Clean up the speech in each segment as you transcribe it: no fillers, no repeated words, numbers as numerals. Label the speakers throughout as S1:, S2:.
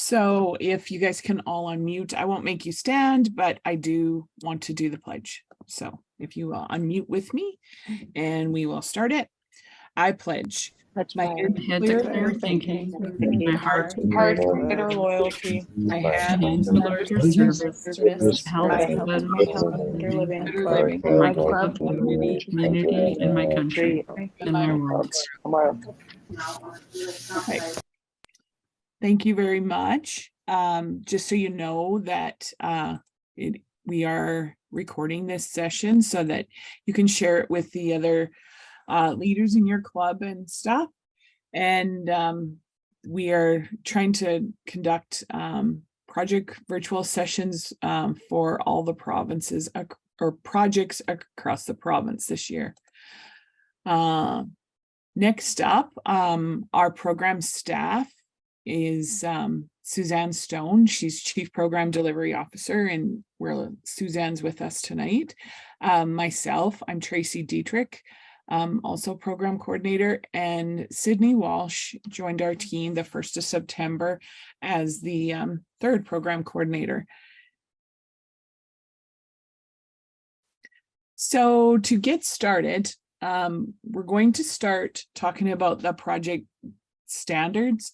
S1: So if you guys can all unmute, I won't make you stand, but I do want to do the pledge. So if you will unmute with me and we will start it. I pledge my
S2: head to clear thinking, my heart to
S3: greater loyalty,
S1: my
S2: my
S1: hands
S2: hands to larger service, health,
S3: better living,
S2: my club, community, and my country, and my world.
S1: Okay. Thank you very much. Just so you know that we are recording this session so that you can share it with the other leaders in your club and stuff. And we are trying to conduct project virtual sessions for all the provinces or projects across the province this year. Next up, our program staff is Suzanne Stone. She's Chief Program Delivery Officer, and Suzanne's with us tonight. Myself, I'm Tracy Dietrich, also Program Coordinator, and Sydney Walsh joined our team the 1st of September as the third Program Coordinator. So to get started, we're going to start talking about the project standards.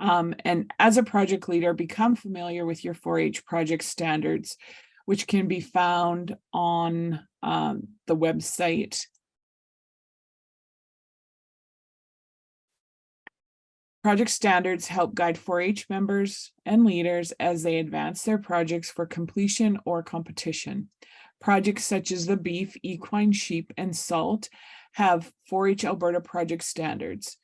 S1: And as a project leader, become familiar with your 4-H project standards, which can be found on the website. Project standards help guide 4-H members and leaders as they advance their projects for completion or competition. Projects such as the beef, equine, sheep, and salt have 4-H Alberta project standards.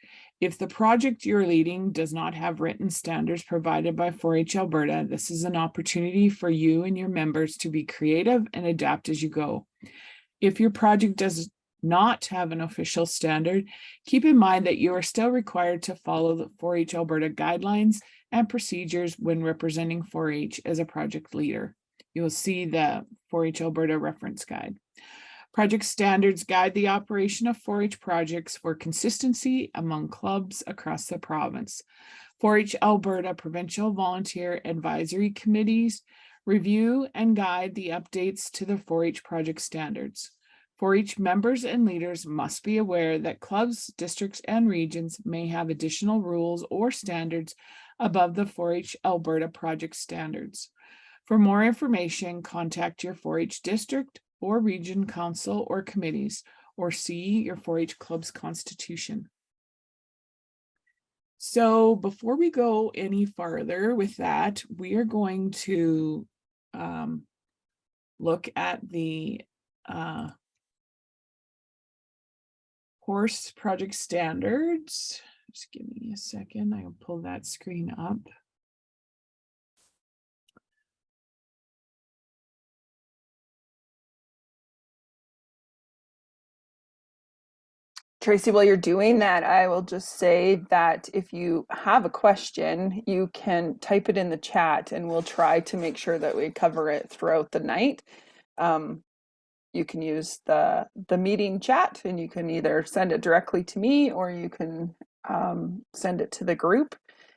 S1: If the project you're leading does not have written standards provided by 4-H Alberta, this is an opportunity for you and your members to be creative and adapt as you go. If your project does not have an official standard, keep in mind that you are still required to follow the 4-H Alberta guidelines and procedures when representing 4-H as a project leader. You'll see the 4-H Alberta reference guide. Project standards guide the operation of 4-H projects for consistency among clubs across the province. 4-H Alberta Provincial Volunteer Advisory Committees review and guide the updates to the 4-H project standards. 4-H members and leaders must be aware that clubs, districts, and regions may have additional rules or standards above the 4-H Alberta project standards. For more information, contact your 4-H district or region council or committees, or see your 4-H club's constitution. So before we go any farther with that, we are going to look at the horse project standards. Just give me a second, I'll pull that screen up.
S3: Tracy, while you're doing that, I will just say that if you have a question, you can type it in the chat and we'll try to make sure that we cover it throughout the night. You can use the meeting chat, and you can either send it directly to me or you can send it to the group,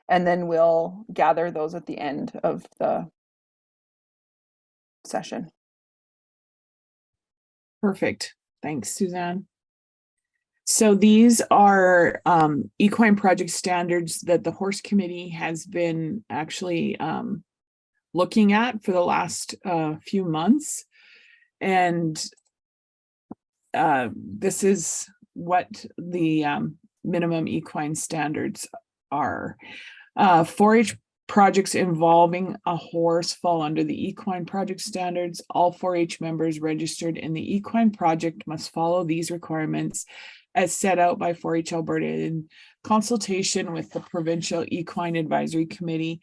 S3: and then we'll gather those at the end of the session.
S1: Perfect. Thanks, Suzanne. So these are equine project standards that the horse committee has been actually looking at for the last few months. And this is what the minimum equine standards are. 4-H projects involving a horse fall under the equine project standards. All 4-H members registered in the equine project must follow these requirements as set out by 4-H Alberta in consultation with the Provincial Equine Advisory Committee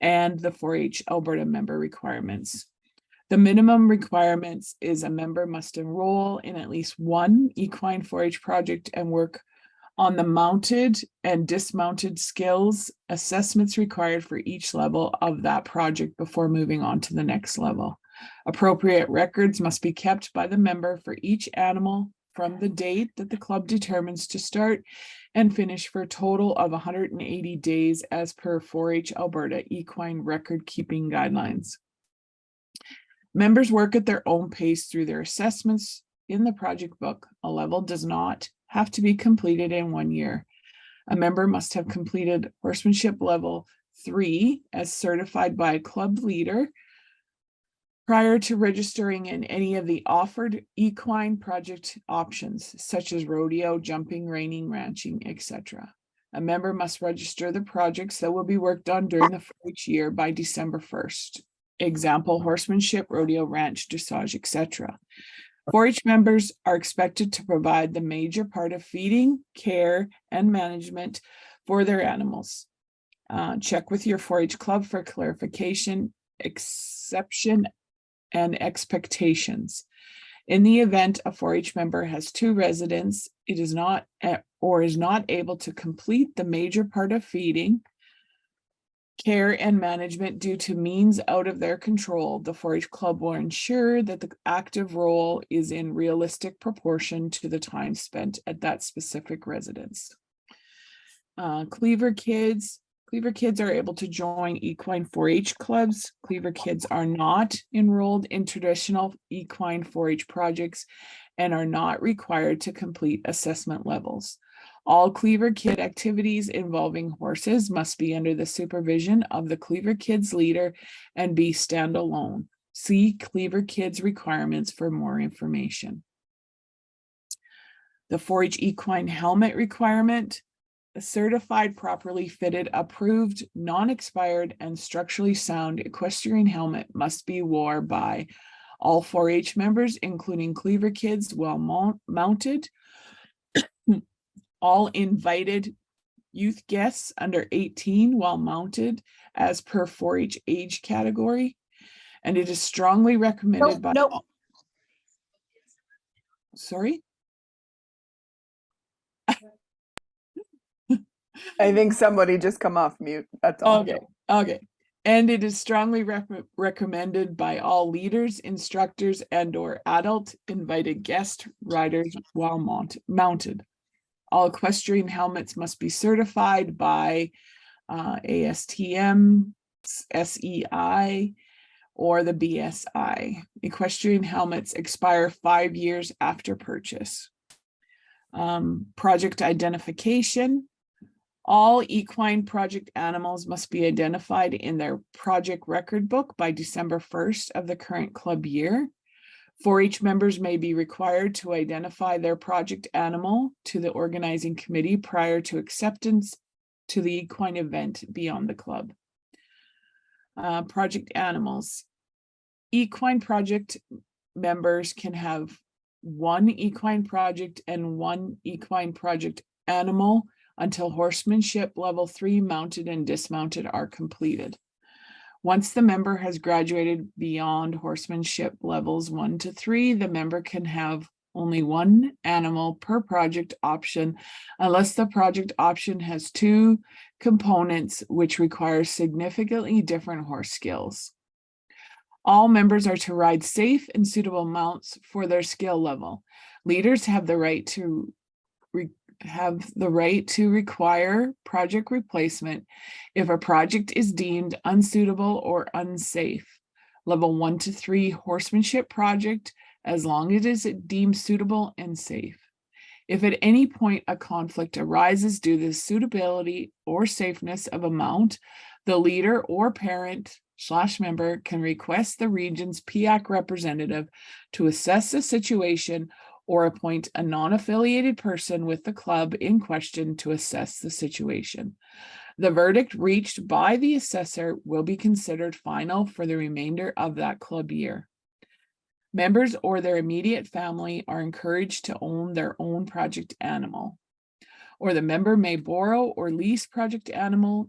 S1: and the 4-H Alberta member requirements. The minimum requirements is a member must enroll in at least one equine 4-H project and work on the mounted and dismounted skills assessments required for each level of that project before moving on to the next level. Appropriate records must be kept by the member for each animal from the date that the club determines to start and finish for a total of 180 days as per 4-H Alberta Equine Record Keeping Guidelines. Members work at their own pace through their assessments in the project book. A level does not have to be completed in 1 year. A member must have completed horsemanship level 3 as certified by a club leader prior to registering in any of the offered equine project options, such as rodeo, jumping, reining, ranching, etc. A member must register the projects that will be worked on during the 4-H year by December 1st. Example, horsemanship, rodeo, ranch, dressage, etc. 4-H members are expected to provide the major part of feeding, care, and management for their animals. Check with your 4-H club for clarification, exception, and expectations. In the event a 4-H member has 2 residents, it is not or is not able to complete the major part of feeding, care, and management due to means out of their control, the 4-H club will ensure that the active role is in realistic proportion to the time spent at that specific residence. Cleaver kids are able to join equine 4-H clubs. Cleaver kids are not enrolled in traditional equine 4-H projects and are not required to complete assessment levels. All Cleaver Kid activities involving horses must be under the supervision of the Cleaver Kids leader and be standalone. See Cleaver Kids requirements for more information. The 4-H equine helmet requirement. A certified, properly fitted, approved, non-expired, and structurally sound equestrian helmet must be worn by all 4-H members, including Cleaver Kids, while mounted. All invited youth guests under 18 while mounted as per 4-H age category. And it is strongly recommended by all. Sorry?
S3: I think somebody just come off mute. That's all.
S1: Okay. And it is strongly recommended by all leaders, instructors, and/or adult invited guest riders while mounted. All equestrian helmets must be certified by ASTM, SEI, or the BSI. Equestrian helmets expire 5 years after purchase. Project identification. All equine project animals must be identified in their project record book by December 1st of the current club year. 4-H members may be required to identify their project animal to the organizing committee prior to acceptance to the equine event beyond the club. Project animals. Equine project members can have 1 equine project and 1 equine project animal until horsemanship level 3 mounted and dismounted are completed. Once the member has graduated beyond horsemanship levels 1 to 3, the member can have only 1 animal per project option unless the project option has 2 components which require significantly different horse skills. All members are to ride safe and suitable mounts for their skill level. Leaders have the right to require project replacement if a project is deemed unsuitable or unsafe. Level 1 to 3 horsemanship project, as long as it is deemed suitable and safe. If at any point a conflict arises due to the suitability or safeness of a mount, the leader or parent/member can request the region's PIAC representative to assess the situation or appoint a non-affiliated person with the club in question to assess the situation. The verdict reached by the assessor will be considered final for the remainder of that club year. Members or their immediate family are encouraged to own their own project animal, or the member may borrow or lease project animals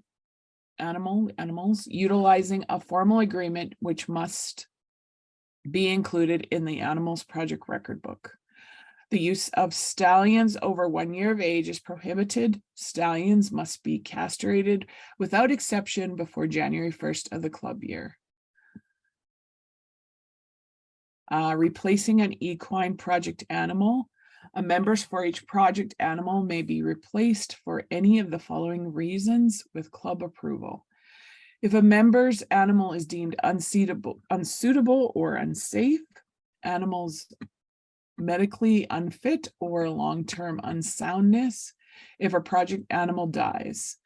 S1: utilizing a formal agreement which must be included in the animal's project record book. The use of stallions over 1 year of age is prohibited. Stallions must be castrated without exception before January 1st of the club year. Replacing an equine project animal. A member's 4-H project animal may be replaced for any of the following reasons with club approval. If a member's animal is deemed unsuitable or unsafe, animals medically unfit or long-term unsoundness, if a project animal dies,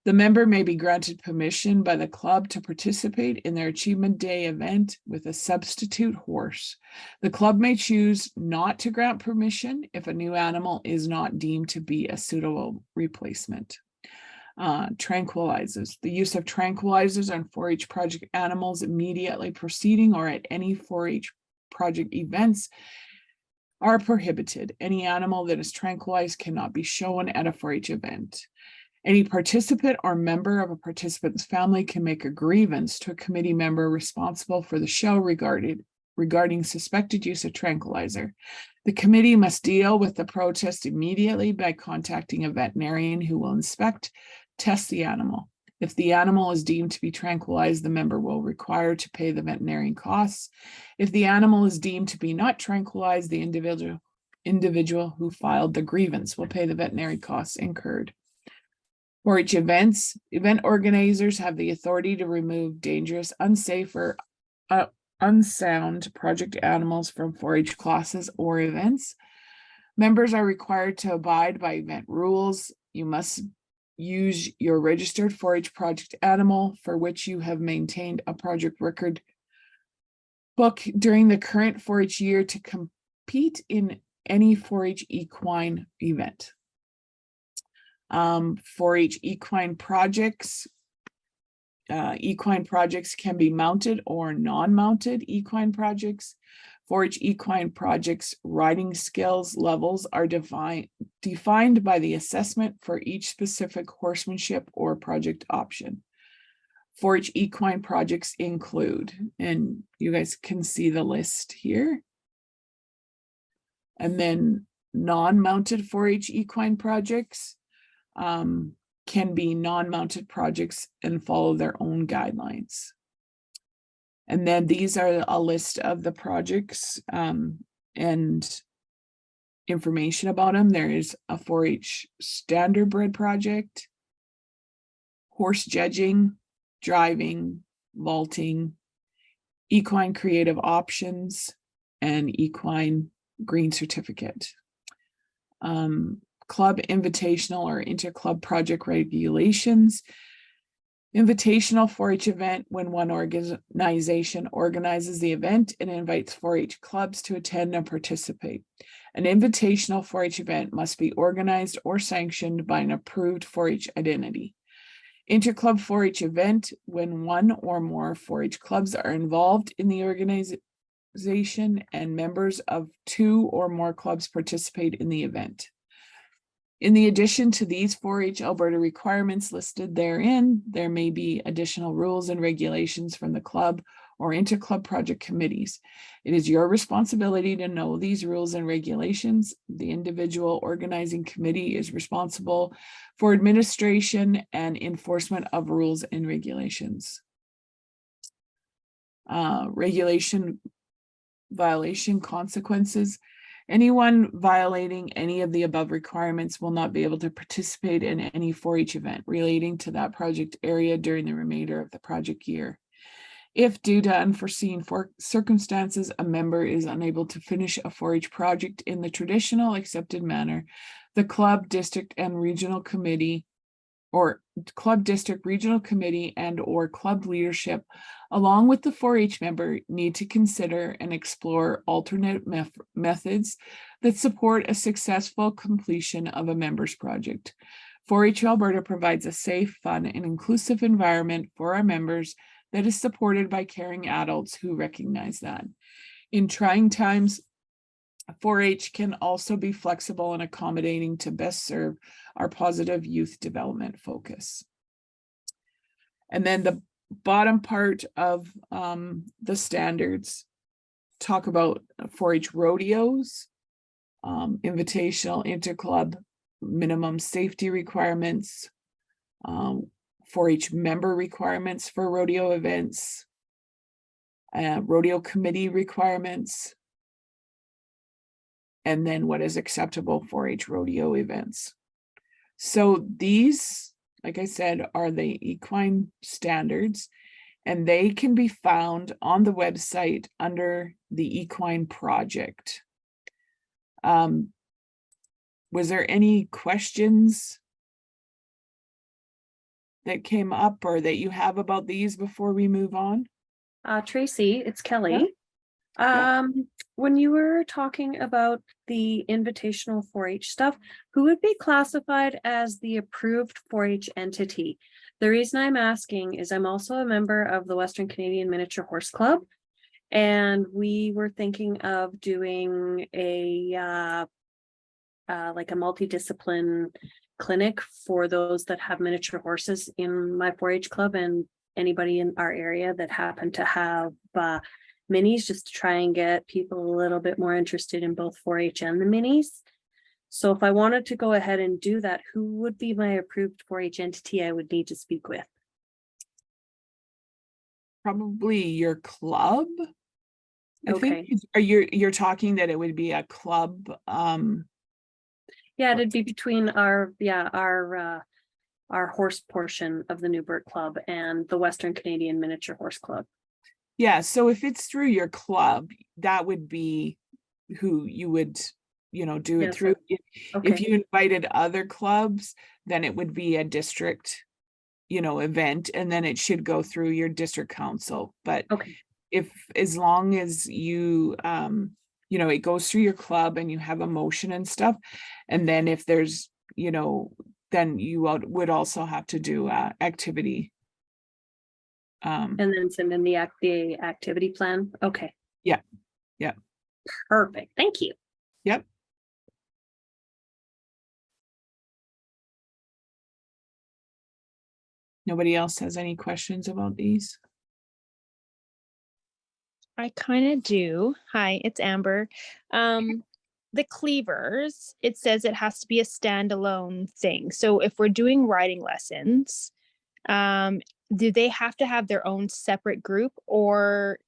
S1: the member may be granted permission by the club to participate in their Achievement Day event with a substitute horse. The club may choose not to grant permission if a new animal is not deemed to be a suitable replacement. Tranquilizers. The use of tranquilizers on 4-H project animals immediately preceding or at any 4-H project events are prohibited. Any animal that is tranquilized cannot be shown at a 4-H event. Any participant or member of a participant's family can make a grievance to a committee member responsible for the show regarding suspected use of tranquilizer. The committee must deal with the protest immediately by contacting a veterinarian who will test the animal. If the animal is deemed to be tranquilized, the member will require to pay the veterinarian costs. If the animal is deemed to be not tranquilized, the individual who filed the grievance will pay the veterinary costs incurred. 4-H events, event organizers have the authority to remove dangerous, unsafe, or unsound project animals from 4-H classes or events. Members are required to abide by event rules. You must use your registered 4-H project animal for which you have maintained a project record book during the current 4-H year to compete in any 4-H equine event. 4-H equine projects. Equine projects can be mounted or non-mounted equine projects. 4-H equine projects riding skills levels are defined by the assessment for each specific horsemanship or project option. 4-H equine projects include, and you guys can see the list here. And then non-mounted 4-H equine projects can be non-mounted projects and follow their own guidelines. And then these are a list of the projects and information about them. There is a 4-H standardbred project, horse judging, driving, vaulting, equine creative options, and equine green certificate. Club invitational or interclub project regulations. Invitational 4-H event: when one organization organizes the event and invites 4-H clubs to attend and participate. An invitational 4-H event must be organized or sanctioned by an approved 4-H identity. Interclub 4-H event: when one or more 4-H clubs are involved in the organization and members of 2 or more clubs participate in the event. In the addition to these 4-H Alberta requirements listed therein, there may be additional rules and regulations from the club or interclub project committees. It is your responsibility to know these rules and regulations. The individual organizing committee is responsible for administration and enforcement of rules and regulations. Regulation violation consequences. Anyone violating any of the above requirements will not be able to participate in any 4-H event relating to that project area during the remainder of the project year. If due to unforeseen circumstances, a member is unable to finish a 4-H project in the traditional accepted manner, the club, district, and regional committee or club district regional committee and or club leadership, along with the 4-H member, need to consider and explore alternate methods that support a successful completion of a member's project. 4-H Alberta provides a safe, fun, and inclusive environment for our members that is supported by caring adults who recognize that. In trying times, 4-H can also be flexible and accommodating to best serve our positive youth development focus. And then the bottom part of the standards talk about 4-H rodeos, invitational, interclub, minimum safety requirements, 4-H member requirements for rodeo events, rodeo committee requirements, and then what is acceptable 4-H rodeo events. So these, like I said, are the equine standards, and they can be found on the website under the Equine Project. Was there any questions that came up or that you have about these before we move on?
S2: Tracy, it's Kelly.
S1: Yeah.
S2: When you were talking about the invitational 4-H stuff, who would be classified as the approved 4-H entity? The reason I'm asking is I'm also a member of the Western Canadian Miniature Horse Club, and we were thinking of doing a like a multidiscipline clinic for those that have miniature horses in my 4-H club and anybody in our area that happen to have minis, just to try and get people a little bit more interested in both 4-H and the minis. So if I wanted to go ahead and do that, who would be my approved 4-H entity I would need to speak with?
S1: Probably your club. I think
S2: Okay.
S1: you're talking that it would be a club.
S2: Yeah, it'd be between our horse portion of the Newburgh Club and the Western Canadian Miniature Horse Club.
S1: Yeah, so if it's through your club, that would be who you would, do it
S2: Yes,
S1: through. If
S2: Okay,
S1: you invited other clubs, then it would be a district, event, and then it should go through your district council. But
S2: okay,
S1: as long as you, it goes through your club and you have a motion and stuff, and then if there's, then you would also have to do activity.
S2: and then send in the activity plan. Okay.
S1: Yeah.
S2: Perfect. Thank you.
S1: Yep. Nobody else has any questions about these?
S4: I kind of do. Hi, it's Amber. The cleavers, it says it has to be a standalone thing. So if we're doing riding lessons, do they have to have their own separate group, or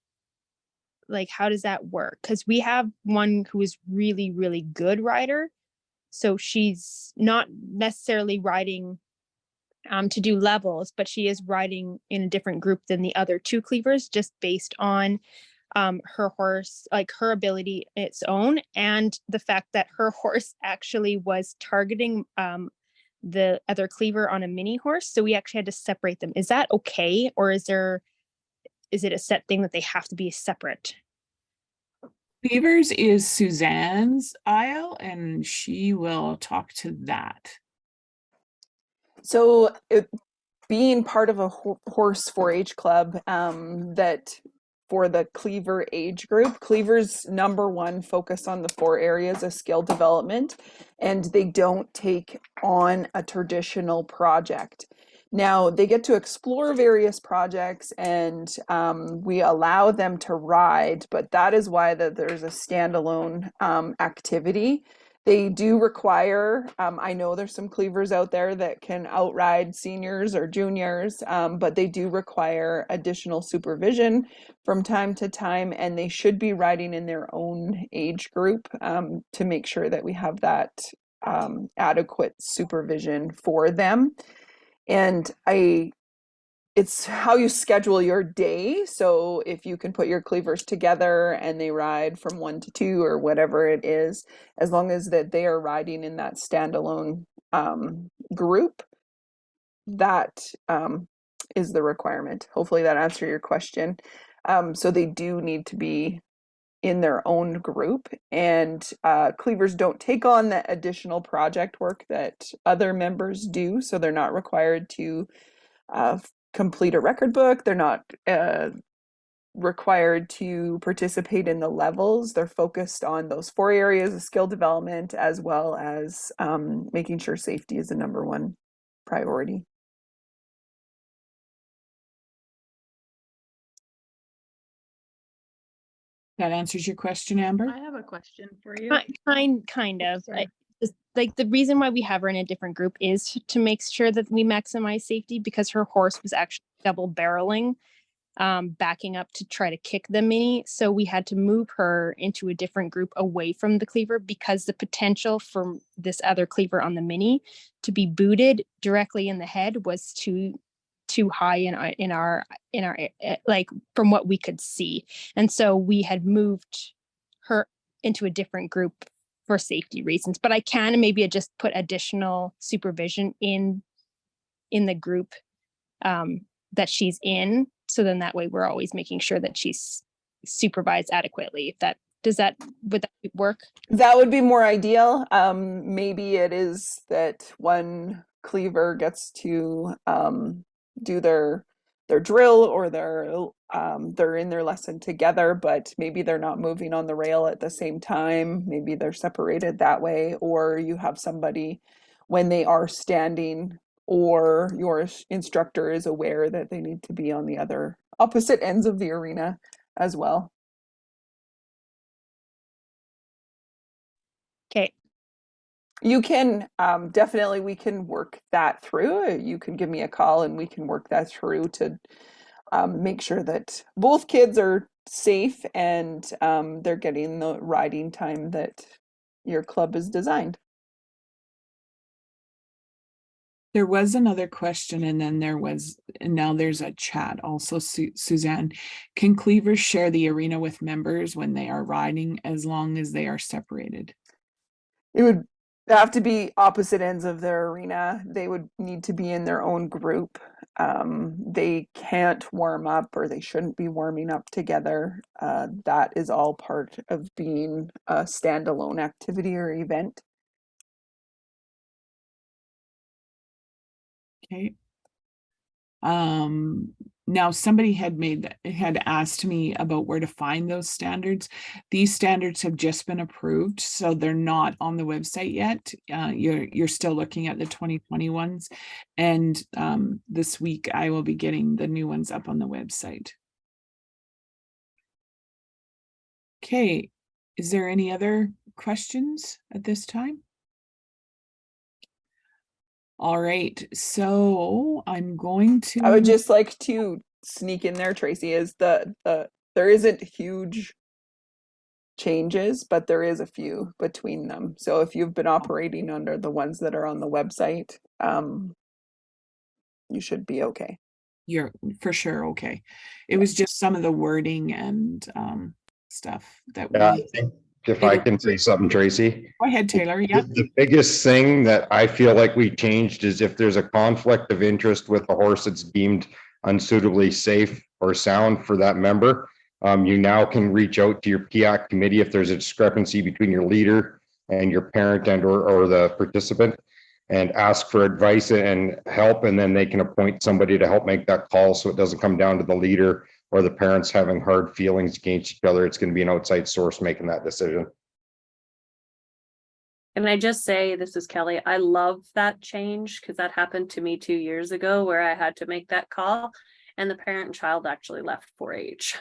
S4: like how does that work? Because we have one who is really, really good rider. So she's not necessarily riding to do levels, but she is riding in a different group than the other two cleavers, just based on her horse, like her ability its own, and the fact that her horse actually was targeting the other cleaver on a mini horse. So we actually had to separate them. Is that okay? Or is it a set thing that they have to be separate?
S1: Beavers is Suzanne's aisle, and she will talk to that.
S3: So being part of a horse 4-H club, that for the cleaver age group, cleavers number one focus on the 4 areas of skill development, and they don't take on a traditional project. Now they get to explore various projects, and we allow them to ride, but that is why there's a standalone activity. They do require, I know there's some cleavers out there that can outride seniors or juniors, but they do require additional supervision from time to time, and they should be riding in their own age group to make sure that we have that adequate supervision for them. And it's how you schedule your day. So if you can put your cleavers together and they ride from 1 to 2 or whatever it is, as long as that they are riding in that standalone group, that is the requirement. Hopefully that answered your question. So they do need to be in their own group, and cleavers don't take on that additional project work that other members do. So they're not required to complete a record book. They're not required to participate in the levels. They're focused on those 4 areas of skill development, as well as making sure safety is the number one priority.
S1: That answers your question, Amber?
S5: I have a question for you.
S4: Kind of. Like the reason why we have her in a different group is to make sure that we maximize safety, because her horse was actually double barreling backing up to try to kick the mini. So we had to move her into a different group away from the cleaver because the potential for this other cleaver on the mini to be booted directly in the head was too high in our like from what we could see. And so we had moved her into a different group for safety reasons. But I can maybe just put additional supervision in the group that she's in. So then that way we're always making sure that she's supervised adequately. Would that work?
S3: That would be more ideal. Maybe it is that one cleaver gets to do their drill, or they're in their lesson together, but maybe they're not moving on the rail at the same time. Maybe they're separated that way, or you have somebody when they are standing, or your instructor is aware that they need to be on the other opposite ends of the arena as well.
S4: Okay.
S3: You can definitely, we can work that through. You can give me a call and we can work that through to make sure that both kids are safe and they're getting the riding time that your club is designed.
S1: There was another question, and then now there's a chat also. Suzanne, can cleavers share the arena with members when they are riding, as long as they are separated?
S3: It would have to be opposite ends of their arena. They would need to be in their own group. They can't warm up, or they shouldn't be warming up together. That is all part of being a standalone activity or event.
S1: Okay. Now somebody had asked me about where to find those standards. These standards have just been approved, so they're not on the website yet. You're still looking at the 2020 ones, and this week I will be getting the new ones up on the website. Okay, is there any other questions at this time? All right, so I'm going to.
S3: I would just like to sneak in there, Tracy, is there isn't huge changes, but there is a few between them. So if you've been operating under the ones that are on the website, you should be okay.
S1: You're for sure okay. It was just some of the wording and stuff that
S5: I think if I can say something, Tracy.
S1: Go ahead, Taylor. Yeah.
S5: The biggest thing that I feel like we changed is if there's a conflict of interest with a horse that's deemed unsuitably safe or sound for that member, you now can reach out to your PIAC committee if there's a discrepancy between your leader and your parent and or the participant, and ask for advice and help, and then they can appoint somebody to help make that call, so it doesn't come down to the leader or the parents having hard feelings against each other. It's going to be an outside source making that decision.
S2: Can I just say, this is Kelly, I love that change, because that happened to me 2 years ago where I had to make that call and the parent and child actually left 4-H.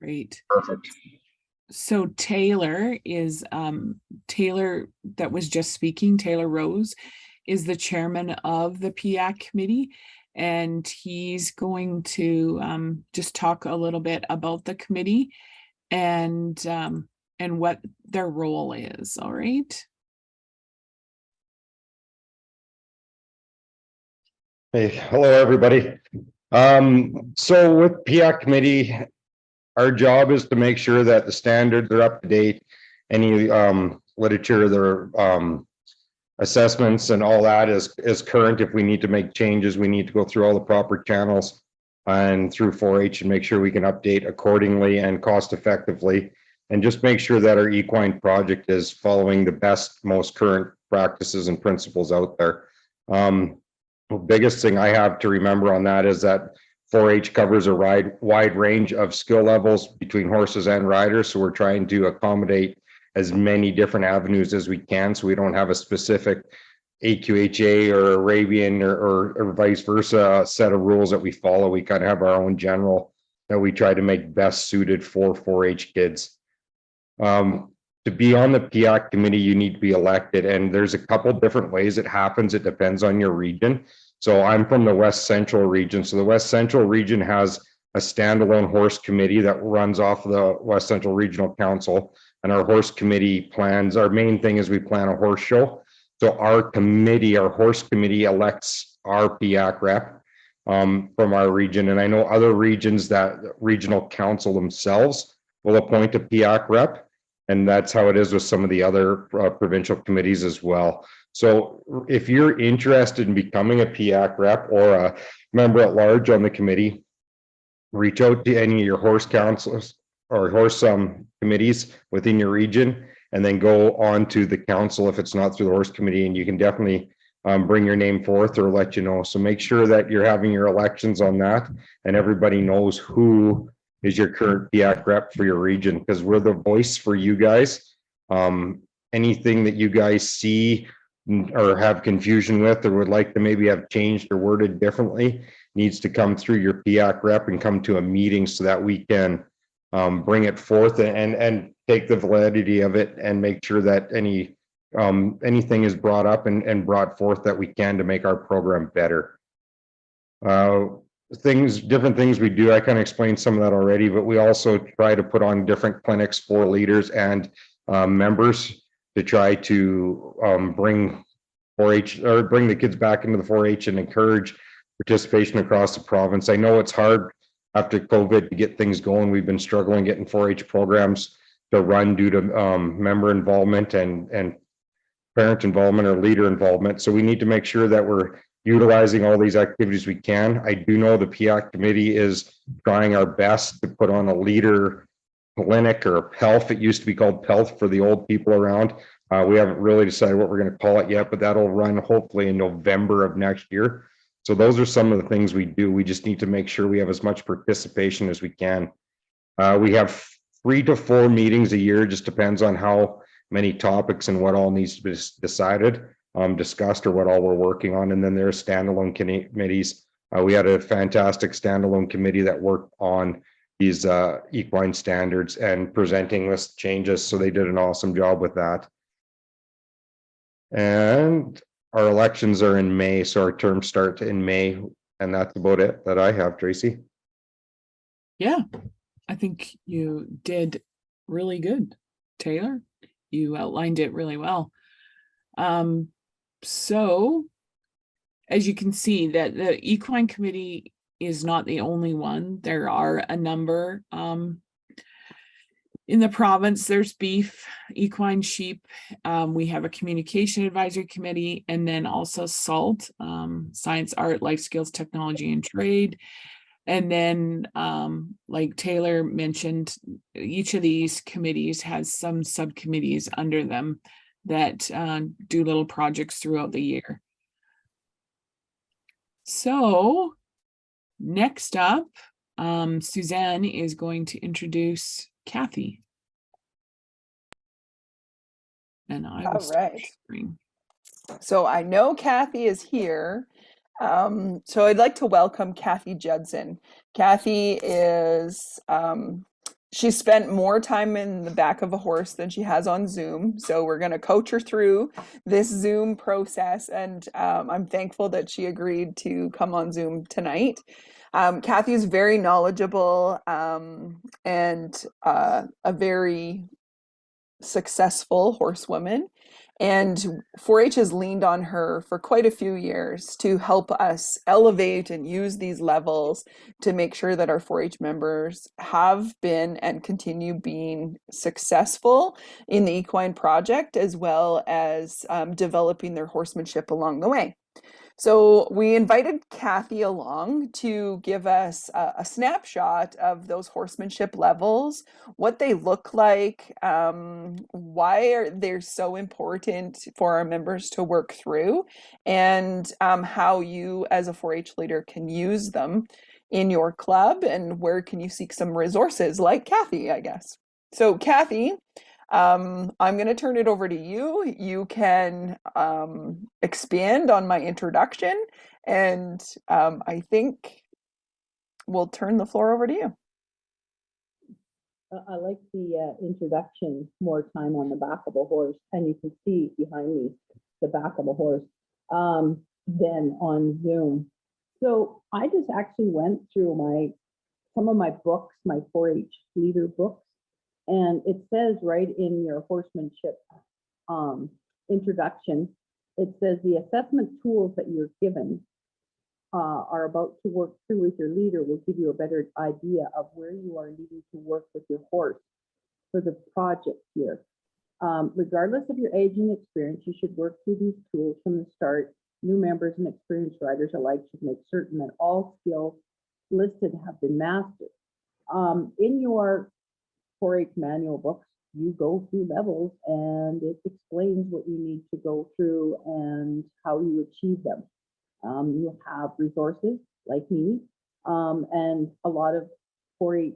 S1: Great.
S5: Perfect.
S1: So Taylor that was just speaking, Taylor Rose, is the chairman of the PIAC committee, and he's going to just talk a little bit about the committee and what their role is. All right.
S5: Hey, hello everybody. So with PIAC committee, our job is to make sure that the standards are up to date. Any literature, their assessments and all that is current. If we need to make changes, we need to go through all the proper channels and through 4-H and make sure we can update accordingly and cost effectively, and just make sure that our equine project is following the best, most current practices and principles out there. The biggest thing I have to remember on that is that 4-H covers a wide range of skill levels between horses and riders. So we're trying to accommodate as many different avenues as we can, so we don't have a specific AQHA or Arabian or vice versa set of rules that we follow. We kind of have our own general that we try to make best suited for 4-H kids. to be on the PIAC committee, you need to be elected, and there's a couple different ways it happens. It depends on your region. So I'm from the West Central region. So the West Central region has a standalone horse committee that runs off of the West Central Regional Council. And our horse committee plans, our main thing is we plan a horse show. So our committee, our horse committee elects our PIAC rep from our region. And I know other regions that regional council themselves will appoint a PIAC rep. And that's how it is with some of the other provincial committees as well. So if you're interested in becoming a PIAC rep or a member at large on the committee, reach out to any of your horse councils or horse committees within your region, and then go on to the council if it's not through the horse committee, and you can definitely bring your name forth or let you know. So make sure that you're having your elections on that, and everybody knows who is your current PIAC rep for your region, because we're the voice for you guys. Anything that you guys see or have confusion with or would like to maybe have changed or worded differently needs to come through your PIAC rep and come to a meeting so that we can bring it forth and take the validity of it and make sure that anything is brought up and brought forth that we can to make our program better. Different things we do, I kind of explained some of that already, but we also try to put on different clinics for leaders and members to try to bring 4-H or bring the kids back into the 4-H and encourage participation across the province. I know it's hard after COVID to get things going. We've been struggling getting 4-H programs to run due to member involvement and parent involvement or leader involvement. So we need to make sure that we're utilizing all these activities we can. I do know the PIAC committee is trying our best to put on a leader clinic or PELF. It used to be called PELF for the old people around. We haven't really decided what we're going to call it yet, but that'll run hopefully in November of next year. So those are some of the things we do. We just need to make sure we have as much participation as we can. We have 3 to 4 meetings a year, just depends on how many topics and what all needs to be decided, discussed, or what all we're working on. And then there's standalone committees. We had a fantastic standalone committee that worked on these equine standards and presenting list changes. So they did an awesome job with that. And our elections are in May, so our term starts in May, and that's about it that I have, Tracy.
S1: Yeah, I think you did really good, Taylor. You outlined it really well. So as you can see, that the equine committee is not the only one. There are a number in the province. There's beef, equine, sheep. We have a communication advisory committee, and then also SALT, science, art, life skills, technology, and trade. And then, like Taylor mentioned, each of these committees has some subcommittees under them that do little projects throughout the year. So next up, Suzanne is going to introduce Kathy. And I will start sharing.
S3: So I know Kathy is here. So I'd like to welcome Kathy Judson. Kathy is, she spent more time in the back of a horse than she has on Zoom. So we're going to coach her through this Zoom process. And I'm thankful that she agreed to come on Zoom tonight. Kathy is very knowledgeable and a very successful horsewoman. And 4-H has leaned on her for quite a few years to help us elevate and use these levels to make sure that our 4-H members have been and continue being successful in the Equine Project, as well as developing their horsemanship along the way. So we invited Kathy along to give us a snapshot of those horsemanship levels, what they look like, why are they so important for our members to work through, and how you as a 4-H leader can use them in your club, and where can you seek some resources like Kathy, I guess. So Kathy, I'm going to turn it over to you. You can expand on my introduction, and I think we'll turn the floor over to you.
S6: I like the introduction, more time on the back of a horse, and you can see behind me the back of a horse than on Zoom. So I just actually went through some of my books, my 4-H leader books, and it says right in your horsemanship introduction, it says the assessment tools that you're given are about to work through with your leader will give you a better idea of where you are needing to work with your horse for the project here. Regardless of your age and experience, you should work through these tools from the start. New members and experienced riders alike should make certain that all skills listed have been mastered. In your 4-H manual books, you go through levels and it explains what you need to go through and how you achieve them. You have resources like me and a lot of 4-H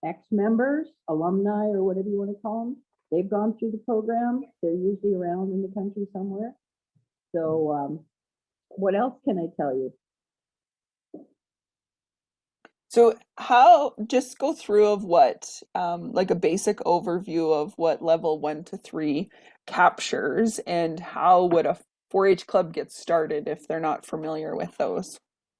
S6: ex-members, alumni, or whatever you want to call them. They've gone through the program. They're usually around in the country somewhere. So what else can I tell you?
S3: So just go through of what, like a basic overview of what level 1 to 3 captures, and how would a 4-H club get started if they're not familiar with those?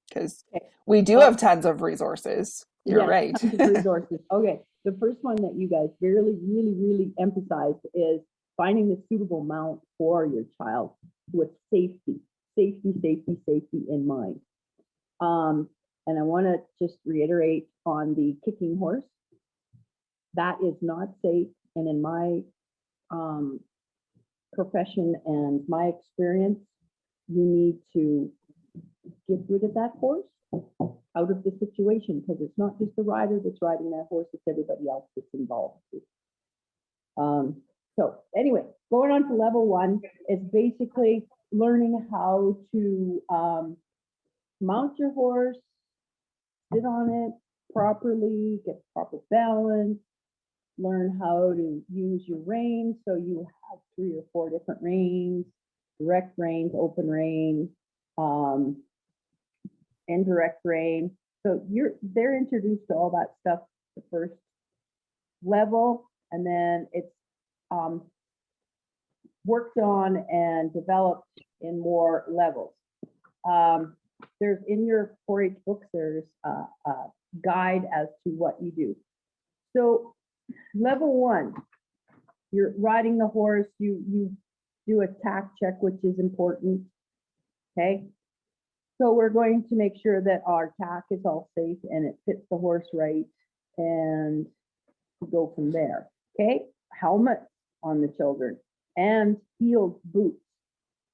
S3: Because we do have tons of resources. You're right.
S6: Tons of resources. Okay, the first one that you guys really emphasize is finding the suitable mount for your child with safety in mind. And I want to just reiterate on the kicking horse. That is not safe. And in my profession and my experience, you need to get rid of that horse out of the situation, because it's not just the rider that's riding that horse, it's everybody else that's involved. So anyway, going on to level 1 is basically learning how to mount your horse, sit on it properly, get proper balance, learn how to use your reins. So you have 3 or 4 different reins: direct reins, open rein, indirect rein. So they're introduced to all that stuff the first level, and then it's worked on and developed in more levels. There's in your 4-H books, there's a guide as to what you do. So level 1, you're riding the horse, you do a tack check, which is important. Okay. So we're going to make sure that our tack is all safe and it fits the horse right, and go from there. Okay. Helmet on the children and heeled boots.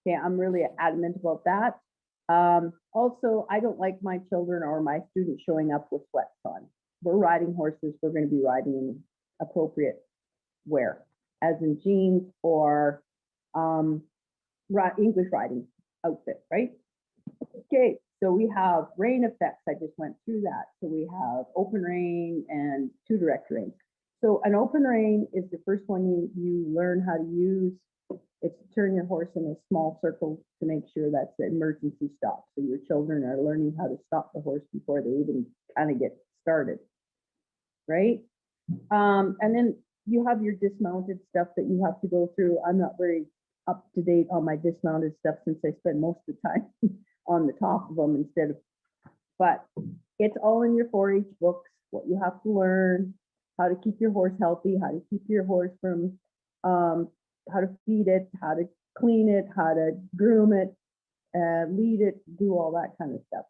S6: Okay. I'm really adamant about that. Also, I don't like my children or my students showing up with sweats on. We're riding horses. We're going to be riding in appropriate wear, as in jeans or English riding outfit, right? Okay, so we have rein effects. I just went through that. So we have open rein and 2 direct reins. So an open rein is the first one you learn how to use. It's to turn your horse in a small circle to make sure that's the emergency stop. So your children are learning how to stop the horse before they even kind of get started, right? And then you have your dismounted stuff that you have to go through. I'm not very up to date on my dismounted stuff since I spend most of the time on the top of them instead of, but it's all in your 4-H books, what you have to learn, how to keep your horse healthy, how to keep your horse from, how to feed it, how to clean it, how to groom it, lead it, do all that kind of stuff.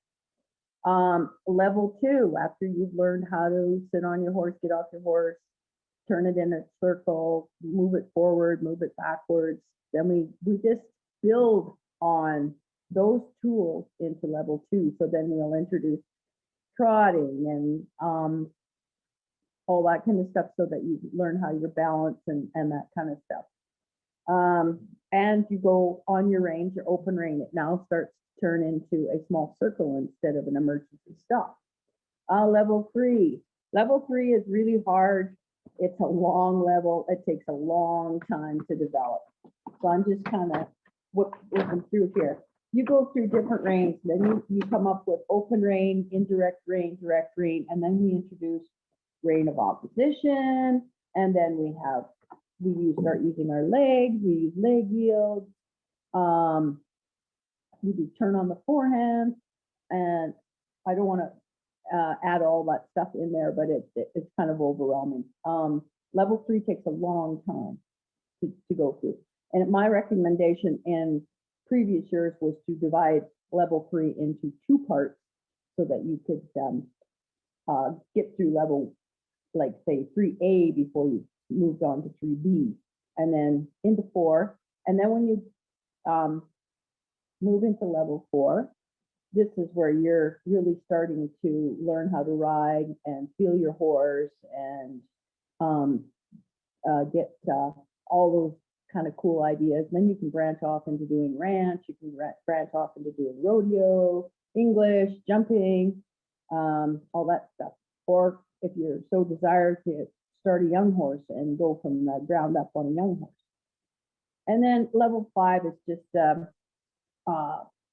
S6: Level 2, after you've learned how to sit on your horse, get off your horse, turn it in a circle, move it forward, move it backwards, then we just build on those tools into level 2. So then we'll introduce trotting and all that kind of stuff, so that you learn how you're balanced and that kind of stuff. And you go on your reins, your open rein, it now starts to turn into a small circle instead of an emergency stop. Level 3 is really hard. It's a long level. It takes a long time to develop. So I'm just kind of whipping through here. You go through different reins, then you come up with open rein, indirect rein, direct rein, and then we introduce rein of opposition, and then we start using our legs, we use leg yields, we do turn on the forehand, and I don't want to add all that stuff in there, but it's kind of overwhelming. Level 3 takes a long time to go through. And my recommendation in previous years was to divide level 3 into 2 parts so that you could get through level, like say 3A before you moved on to 3B, and then into 4. And then when you move into level 4, this is where you're really starting to learn how to ride and feel your horse and get all those kind of cool ideas. Then you can branch off into doing ranch, you can branch off into doing rodeo, English, jumping, all that stuff. Or if you're so desired to start a young horse and go from the ground up on a young horse. And then level 5 is just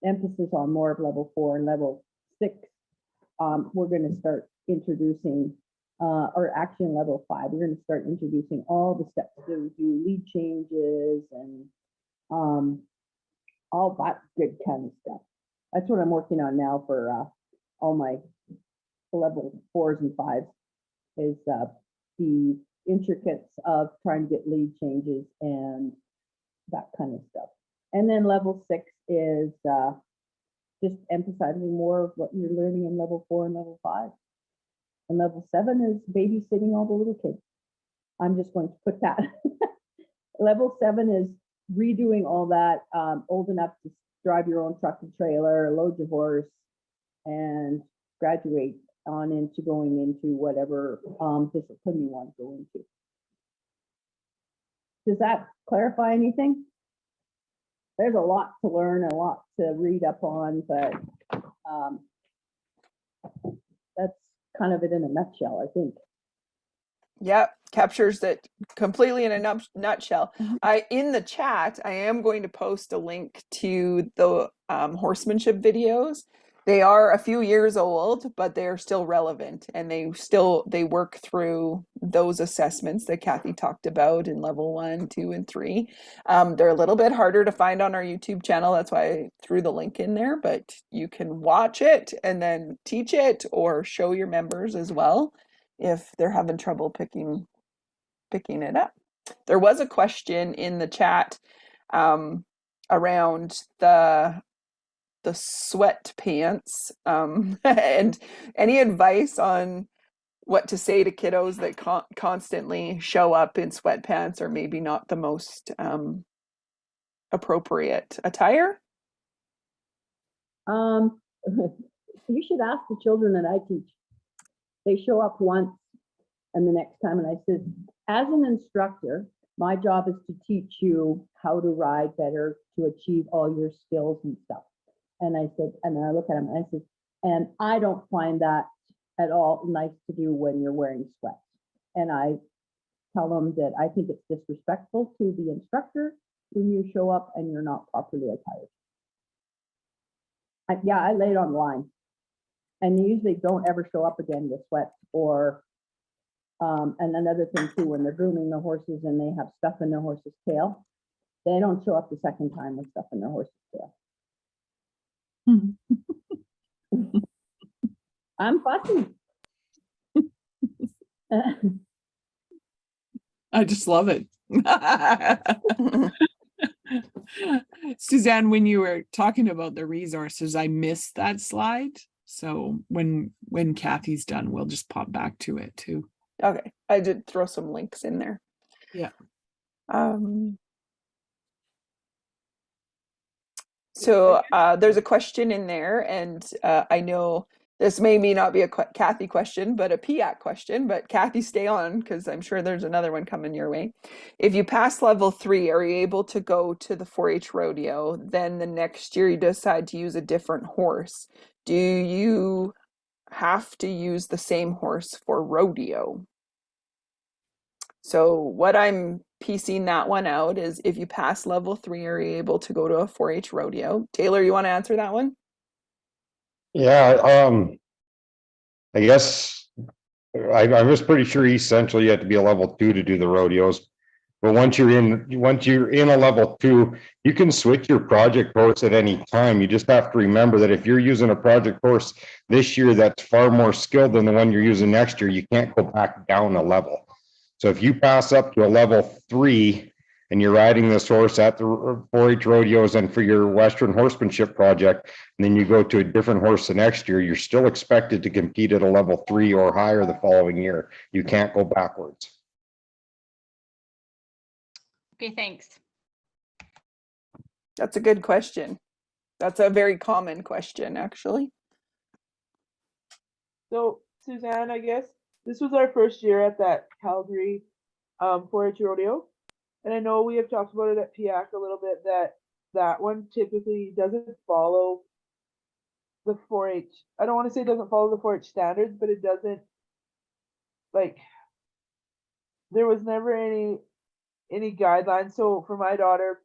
S6: emphasis on more of level 4, and level 6. We're going to start introducing, or actually in level 5, we're going to start introducing all the steps to do lead changes and all that good kind of stuff. That's what I'm working on now for all my level 4s and 5s, is the intricacies of trying to get lead changes and that kind of stuff. And then level 6 is just emphasizing more of what you're learning in level 4 and level 5. And level 7 is babysitting all the little kids. I'm just going to put that. Level 7 is redoing all that, old enough to drive your own truck and trailer, load your horse, and graduate on into going into whatever discipline you want to go into. Does that clarify anything? There's a lot to learn, a lot to read up on, but that's kind of it in a nutshell, I think.
S3: Yeah, captures it completely in a nutshell. In the chat, I am going to post a link to the horsemanship videos. They are a few years old, but they are still relevant, and they work through those assessments that Kathy talked about in level 1, 2, and 3. They're a little bit harder to find on our YouTube channel. That's why I threw the link in there, but you can watch it and then teach it or show your members as well if they're having trouble picking it up. There was a question in the chat around the sweatpants, and any advice on what to say to kiddos that constantly show up in sweatpants, or maybe not the most appropriate attire?
S6: You should ask the children that I teach. They show up once and the next time, and I said, as an instructor, my job is to teach you how to ride better, to achieve all your skills and stuff. And I said, and then I look at him and I said, and I don't find that at all nice to do when you're wearing sweats. And I tell them that I think it's disrespectful to the instructor when you show up and you're not properly attired. I lay it on the line. And they usually don't ever show up again with sweats. Or and another thing too, when they're grooming the horses and they have stuff in their horse's tail, they don't show up the second time with stuff in their horse's tail. I'm fussy.
S1: I just love it. Suzanne, when you were talking about the resources, I missed that slide. So when Kathy's done, we'll just pop back to it too.
S3: Okay, I did throw some links in there.
S1: Yeah.
S3: So there's a question in there, and I know this may not be a Kathy question, but a PIAC question, but Kathy, stay on, because I'm sure there's another one coming your way. If you pass level 3, are you able to go to the 4-H rodeo? Then the next year you decide to use a different horse. Do you have to use the same horse for rodeo? So what I'm piecing that one out is, if you pass level 3, are you able to go to a 4-H rodeo? Taylor, you want to answer that one?
S5: Yeah, I guess I was pretty sure East Central, you had to be a level 2 to do the rodeos. But once you're in a level 2, you can switch your project horse at any time. You just have to remember that if you're using a project horse this year that's far more skilled than the one you're using next year, you can't go back down a level. So if you pass up to a level 3 and you're riding this horse at the 4-H rodeos and for your Western horsemanship project, and then you go to a different horse the next year, you're still expected to compete at a level 3 or higher the following year. You can't go backwards.
S7: Okay, thanks.
S3: That's a good question. That's a very common question, actually.
S8: So Suzanne, I guess this was our first year at that Calgary 4-H rodeo. And I know we have talked about it at PIAC a little bit that one typically doesn't follow the 4-H. I don't want to say it doesn't follow the 4-H standards, but it doesn't, like, there was never any guidelines. So for my daughter,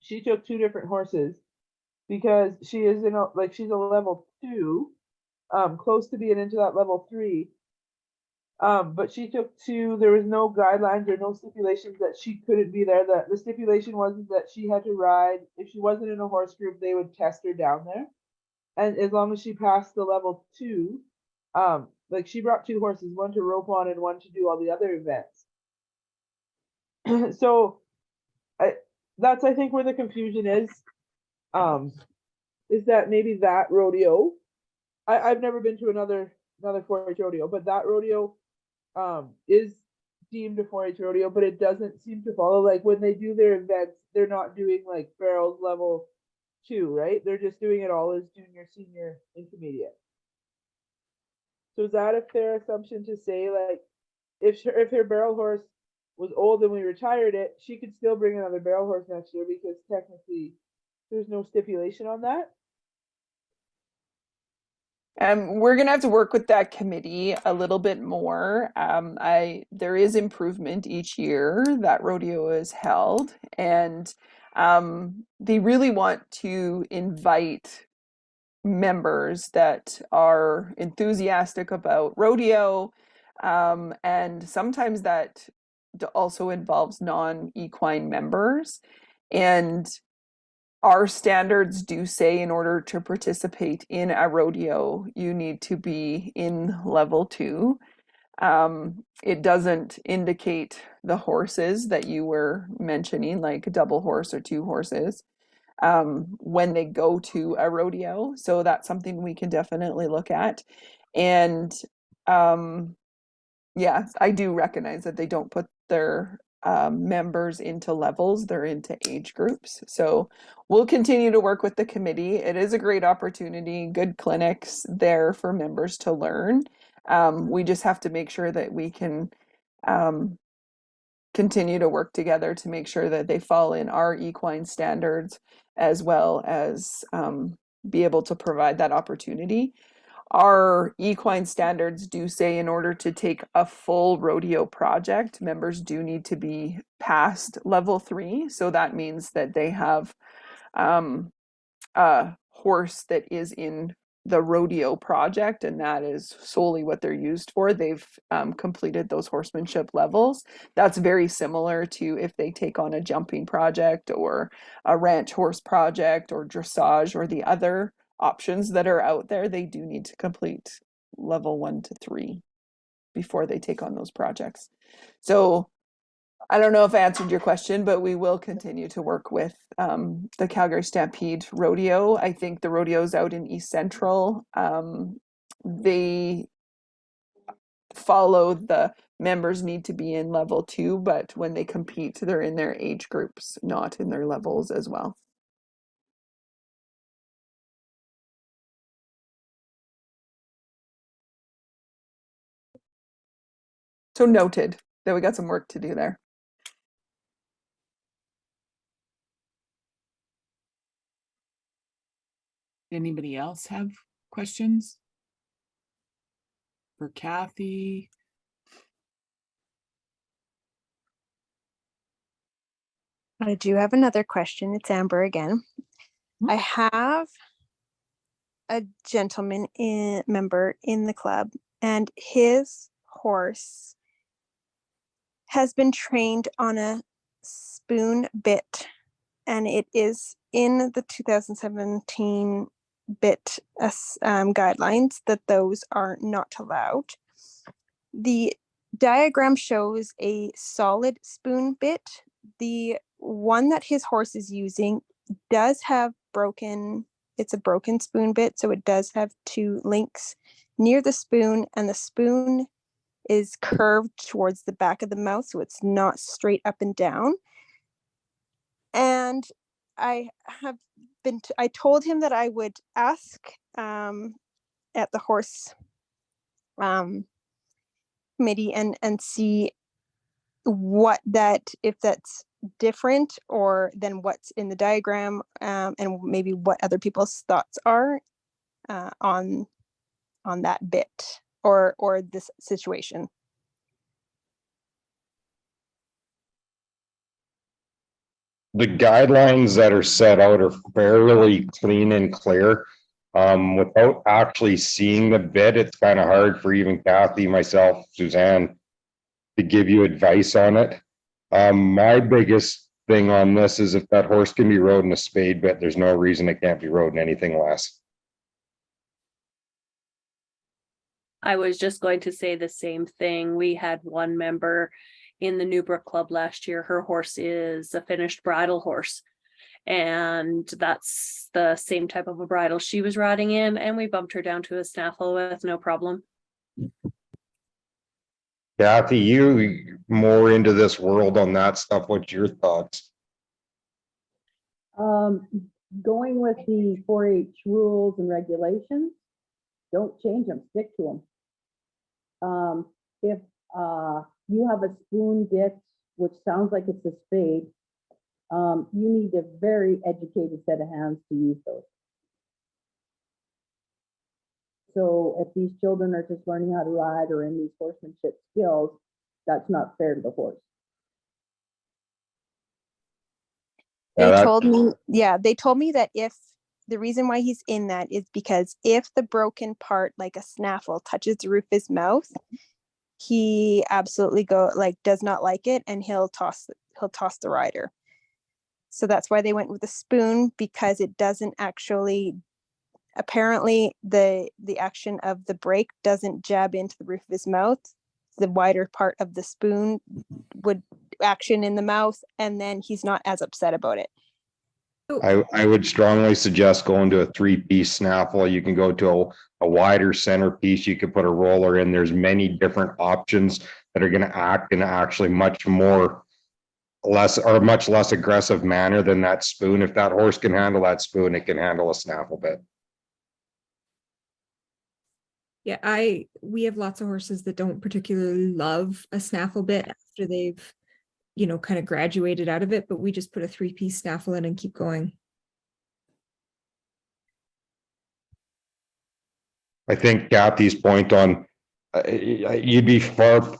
S8: she took 2 different horses because she is she's a level 2, close to being into that level 3. But she took 2. There was no guidelines or no stipulations that she couldn't be there. The stipulation was that she had to ride. If she wasn't in a horse group, they would test her down there. And as long as she passed the level 2, like she brought 2 horses, one to rope on and one to do all the other events. So that's, I think, where the confusion is that maybe that rodeo, I've never been to another 4-H rodeo, but that rodeo is deemed a 4-H rodeo, but it doesn't seem to follow, like when they do their events, they're not doing like barrels level 2, right? They're just doing it all as junior, senior, intermediate. So is that a fair assumption to say, like, if her barrel horse was old and we retired it, she could still bring another barrel horse next year because technically there's no stipulation on that?
S3: We're gonna have to work with that committee a little bit more. There is improvement each year that rodeo is held, and they really want to invite members that are enthusiastic about rodeo, and sometimes that also involves non-equine members. And our standards do say in order to participate in a rodeo, you need to be in level 2. It doesn't indicate the horses that you were mentioning, like a double horse or 2 horses, when they go to a rodeo. So that's something we can definitely look at. And yeah, I do recognize that they don't put their members into levels, they're into age groups. So we'll continue to work with the committee. It is a great opportunity, good clinics there for members to learn. We just have to make sure that we can continue to work together to make sure that they fall in our equine standards, as well as be able to provide that opportunity. Our equine standards do say in order to take a full rodeo project, members do need to be past level 3. So that means that they have a horse that is in the rodeo project, and that is solely what they're used for. They've completed those horsemanship levels. That's very similar to if they take on a jumping project or a ranch horse project or dressage or the other options that are out there. They do need to complete level 1 to 3 before they take on those projects. So I don't know if I answered your question, but we will continue to work with the Calgary Stampede Rodeo. I think the rodeos out in East Central, they follow the members need to be in level 2, but when they compete, they're in their age groups, not in their levels as well. So noted that we got some work to do there.
S1: Anybody else have questions? For Kathy?
S9: I do have another question. It's Amber again. I have a gentleman member in the club, and his horse has been trained on a spoon bit, and it is in the 2017 bit guidelines that those are not allowed. The diagram shows a solid spoon bit. The one that his horse is using does have it's a broken spoon bit, so it does have two links near the spoon, and the spoon is curved towards the back of the mouth, so it's not straight up and down. And I told him that I would ask at the horse committee and see if that's different or than what's in the diagram, and maybe what other people's thoughts are on that bit or this situation.
S5: The guidelines that are set out are fairly clean and clear. Without actually seeing the bit, it's kind of hard for even Kathy, myself, Suzanne, to give you advice on it. My biggest thing on this is if that horse can be rode in a spade bit, there's no reason it can't be rode in anything less.
S2: I was just going to say the same thing. We had one member in the Newbrook Club last year. Her horse is a finished bridle horse, and that's the same type of a bridle she was riding in, and we bumped her down to a snaffle with no problem.
S5: Kathy, you more into this world on that stuff. What's your thoughts?
S6: Going with the 4-H rules and regulations, don't change them, stick to them. If you have a spoon bit, which sounds like it's a spade, you need a very educated set of hands to use those. So if these children are just learning how to ride or in these horsemanship skills, that's not fair to the horse.
S9: They told me that if the reason why he's in that is because if the broken part, like a snaffle, touches the roof of his mouth, he absolutely does not like it, and he'll toss the rider. So that's why they went with the spoon, because it doesn't actually, apparently the action of the break doesn't jab into the roof of his mouth. The wider part of the spoon would action in the mouth, and then he's not as upset about it.
S5: I would strongly suggest going to a 3-piece snaffle. You can go to a wider centerpiece. You could put a roller in. There's many different options that are going to act in actually much less aggressive manner than that spoon. If that horse can handle that spoon, it can handle a snaffle bit.
S7: Yeah, we have lots of horses that don't particularly love a snaffle bit after they've, kind of graduated out of it, but we just put a 3-piece snaffle in and keep going.
S5: I think Kathy's point on, you'd be far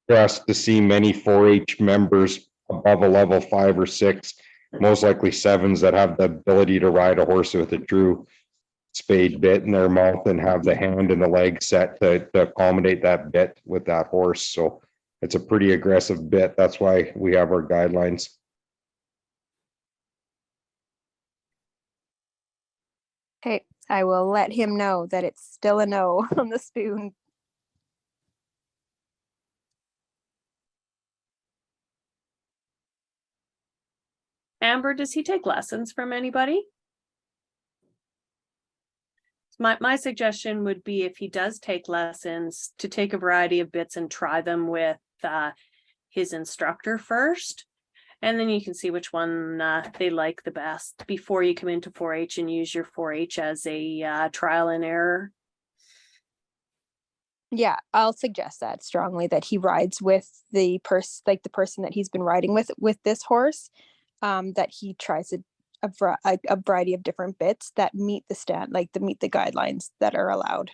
S5: pressed to see many 4-H members above a level 5 or 6, most likely 7s, that have the ability to ride a horse with a true spade bit in their mouth and have the hand and the leg set to accommodate that bit with that horse. So it's a pretty aggressive bit. That's why we have our guidelines.
S9: Okay, I will let him know that it's still a no on the spoon.
S2: Amber, does he take lessons from anybody? My suggestion would be, if he does take lessons, to take a variety of bits and try them with his instructor first, and then you can see which one they like the best before you come into 4-H and use your 4-H as a trial and error.
S9: Yeah, I'll suggest that strongly, that he rides with the person that he's been riding with this horse, that he tries a variety of different bits that meet the guidelines that are allowed.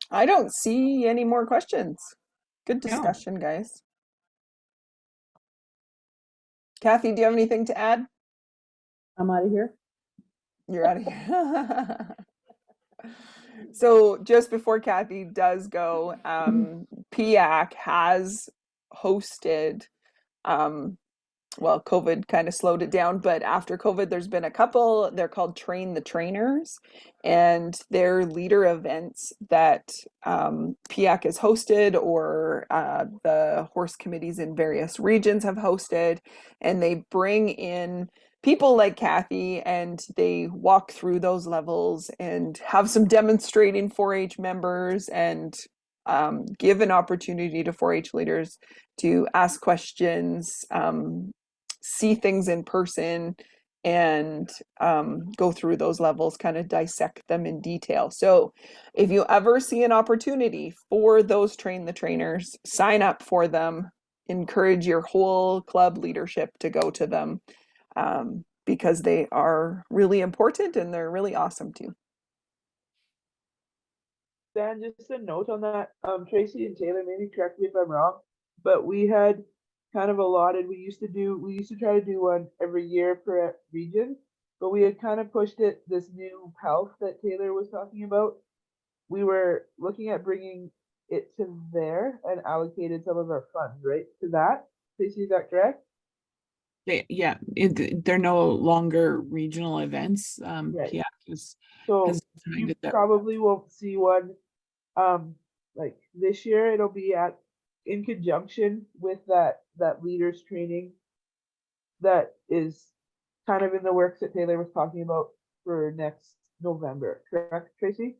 S3: I don't see any more questions. Good discussion, guys. Kathy, do you have anything to add?
S6: I'm out of here.
S3: You're out of here. So just before Kathy does go, PIAC has hosted, well, COVID kind of slowed it down, but after COVID, there's been a couple, they're called Train the Trainers, and they're leader events that PIAC has hosted, or the horse committees in various regions have hosted, and they bring in people like Kathy, and they walk through those levels and have some demonstrating 4-H members, and give an opportunity to 4-H leaders to ask questions, see things in person, and go through those levels, kind of dissect them in detail. So if you ever see an opportunity for those Train the Trainers, sign up for them, encourage your whole club leadership to go to them, because they are really important and they're really awesome too.
S8: Dan, just a note on that. Tracy and Taylor, maybe correct me if I'm wrong, but we had kind of allotted, we used to try to do one every year per region, but we had kind of pushed it, this new health that Taylor was talking about. We were looking at bringing it to there and allocated some of our funds, right, to that. Tracy, is that correct?
S1: Yeah, they're no longer regional events.
S8: Right.
S1: PIAC has
S8: So
S1: designed
S8: you
S1: it that.
S8: probably won't see one like this year. It'll be in conjunction with that leaders training that is kind of in the works that Taylor was talking about for next November, correct, Tracy?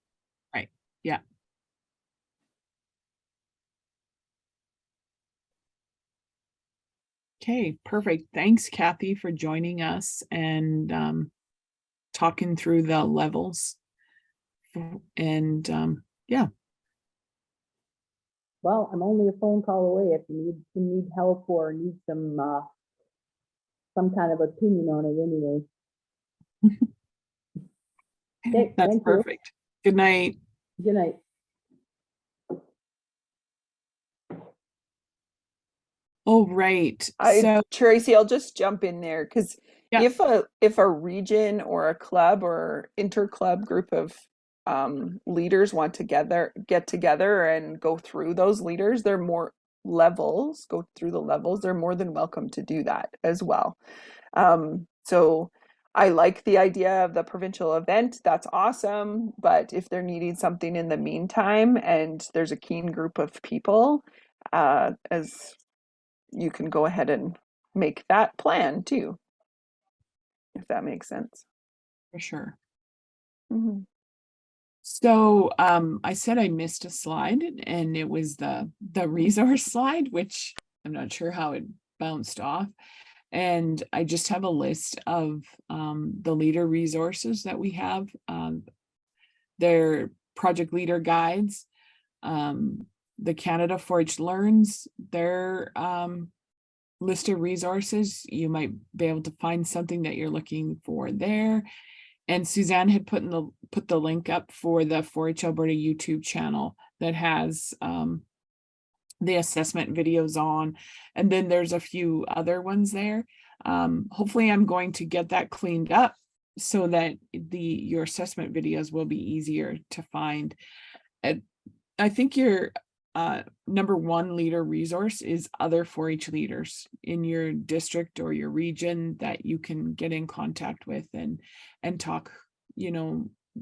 S1: Right. Yeah. Okay, perfect. Thanks, Kathy, for joining us and talking through the levels. And yeah.
S6: Well, I'm only a phone call away if you need help or need some kind of opinion on it anyway. Okay,
S1: That's
S6: thank you.
S1: perfect. Good night.
S6: Good night.
S1: Oh, right.
S3: Tracy, I'll just jump in there, because
S1: Yeah.
S3: if a region or a club or inter-club group of leaders want to get together and go through those leaders, they're more levels, go through the levels, they're more than welcome to do that as well. So I like the idea of the provincial event. That's awesome. But if they're needing something in the meantime and there's a keen group of people, as you can go ahead and make that plan too, if that makes sense.
S1: For sure.
S3: Mm-hmm.
S1: So I said I missed a slide, and it was the resource slide, which I'm not sure how it bounced off. And I just have a list of the leader resources that we have. Their project leader guides, the Canada 4-H Learns, their list of resources. You might be able to find something that you're looking for there. And Suzanne had put the link up for the 4-H Alberta YouTube channel that has the assessment videos on, and then there's a few other ones there. Hopefully I'm going to get that cleaned up so that your assessment videos will be easier to find. I think your number one leader resource is other 4-H leaders in your district or your region that you can get in contact with and talk,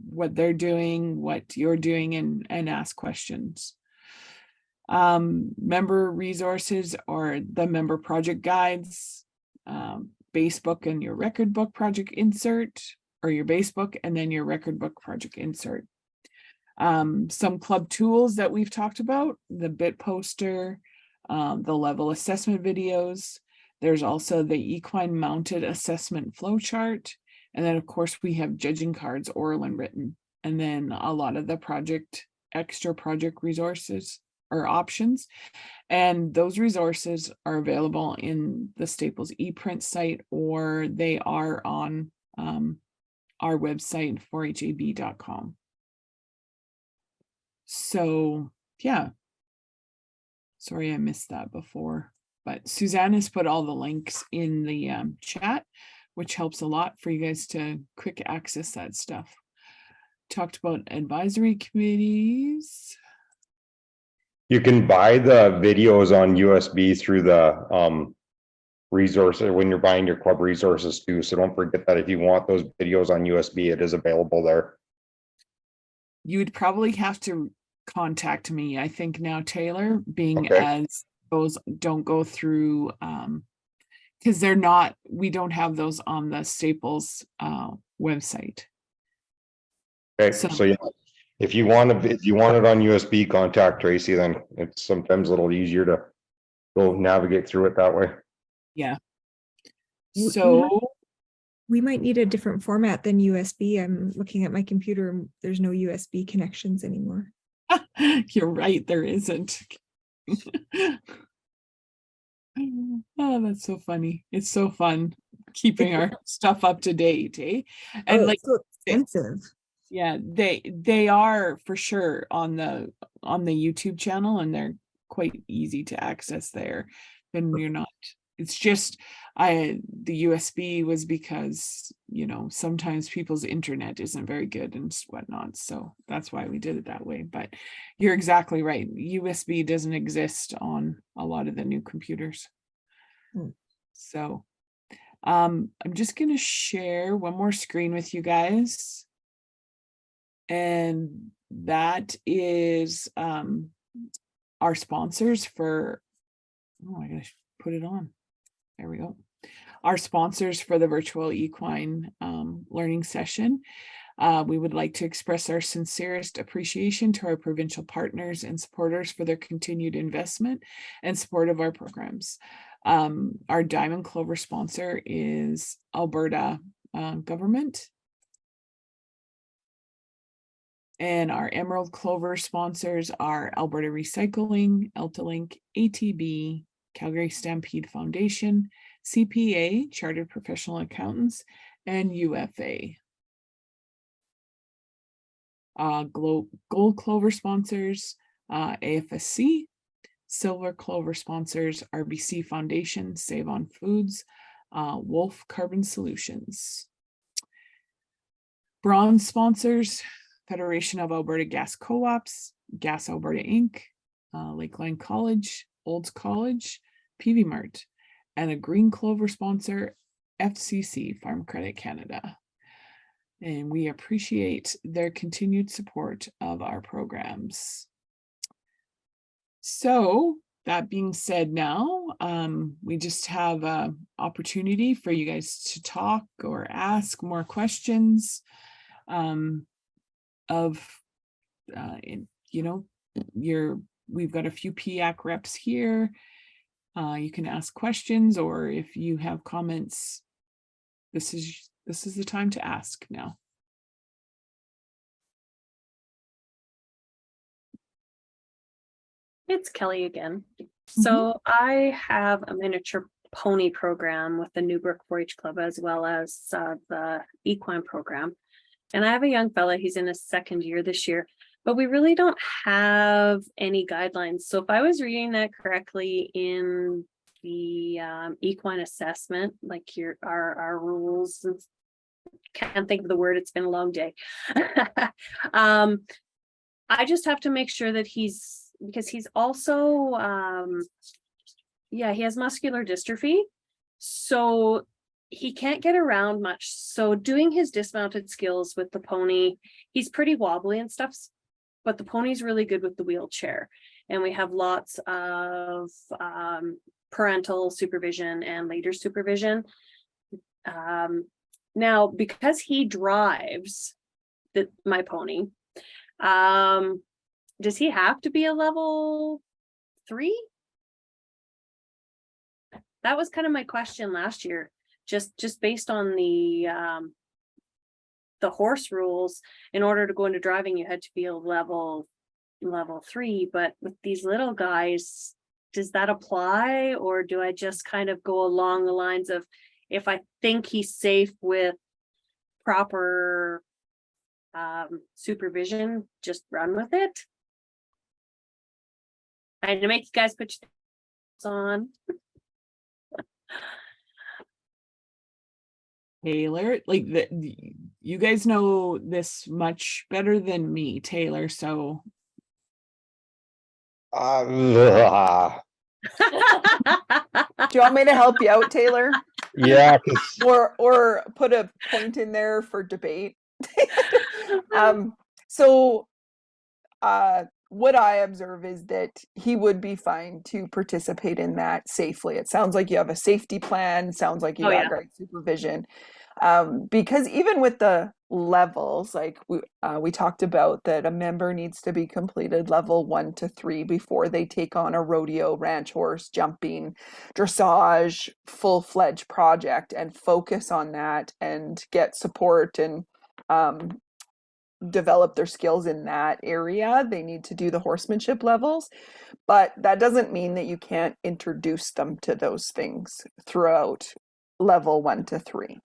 S1: what they're doing, what you're doing, and ask questions. Member resources are the member project guides, base book and your record book project insert, or your base book and then your record book project insert. Some club tools that we've talked about, the bit poster, the level assessment videos. There's also the equine mounted assessment flowchart. And then of course we have judging cards, oral and written. And then a lot of the extra project resources or options. And those resources are available in the Staples ePrint site, or they are on our website, 4hab.com. So yeah, sorry I missed that before, but Suzanne has put all the links in the chat which helps a lot for you guys to quick access that stuff. Talked about advisory committees.
S5: You can buy the videos on USB through the resource when you're buying your club resources too. So don't forget that if you want those videos on USB, it is available there.
S1: You would probably have to contact me, I think now, Taylor, being
S5: Okay.
S1: as those don't go through, because they're not, we don't have those on the Staples website.
S5: Okay,
S1: So-
S5: so yeah, if you want it on USB, contact Tracy, then it's sometimes a little easier to go navigate through it that way.
S1: Yeah.
S7: We
S1: So
S7: We might need a different format than USB. I'm looking at my computer and there's no USB connections anymore.
S1: you're right, there isn't. Oh, that's so funny. It's so fun keeping our stuff up to date, eh? And
S7: Oh,
S1: like,
S7: it's so expensive.
S1: yeah, they are for sure on the YouTube channel, and they're quite easy to access there. And you're not, it's just the USB was because, you know, sometimes people's internet isn't very good and whatnot. So that's why we did it that way. But you're exactly right. USB doesn't exist on a lot of the new computers.
S7: Hmm.
S1: So I'm just gonna share one more screen with you guys. And that is our sponsors for, oh, I gotta put it on. There we go. Our sponsors for the virtual equine learning session. We would like to express our sincerest appreciation to our provincial partners and supporters for their continued investment and support of our programs. Our Diamond Clover sponsor is Alberta government. And our Emerald Clover sponsors are Alberta Recycling, Eltalink, ATB, Calgary Stampede Foundation, CPA, Chartered Professional Accountants, and UFA. Gold Clover sponsors, AFSC. Silver Clover sponsors, RBC Foundation, Save on Foods, Wolf Carbon Solutions. Bronze sponsors, Federation of Alberta Gas Co-ops, Gas Alberta Inc., Lakeline College, Olds College, PV Mart, and a Green Clover sponsor, FCC, Farm Credit Canada. And we appreciate their continued support of our programs. So that being said, now we just have an opportunity for you guys to talk or ask more questions. You know, we've got a few PIAC reps here. You can ask questions, or if you have comments, this is the time to ask now.
S2: It's Kelly again. So I have a miniature pony program with the Newbrook 4-H Club, as well as the equine program. And I have a young fella, he's in his second year this year, but we really don't have any guidelines. So if I was reading that correctly in the equine assessment, like our rules, and can't think of the word, it's been a long day. I just have to make sure that because he's also, yeah, he has muscular dystrophy. So he can't get around much. So doing his dismounted skills with the pony, he's pretty wobbly and stuff, but the pony's really good with the wheelchair. And we have lots of parental supervision and leader supervision. Now, because he drives my pony, does he have to be a level 3? That was kind of my question last year, just based on the horse rules. In order to go into driving, you had to be a level 3, but with these little guys, does that apply, or do I just kind of go along the lines of, if I think he's safe with proper supervision, just run with it? I had to make you guys put your thoughts on.
S1: Taylor, like you guys know this much better than me, Taylor, so
S5: Uh,
S3: Do you want me to help you out, Taylor?
S5: yeah, 'cause
S3: Or put a point in there for debate? So what I observe is that he would be fine to participate in that safely. It sounds like you have a safety plan, sounds like you
S2: Oh,
S3: got
S2: yeah.
S3: great supervision. Because even with the levels, like we talked about that a member needs to be completed level 1 to 3 before they take on a rodeo, ranch horse, jumping, dressage, full-fledged project and focus on that and get support and develop their skills in that area. They need to do the horsemanship levels, but that doesn't mean that you can't introduce them to those things throughout level 1 to 3.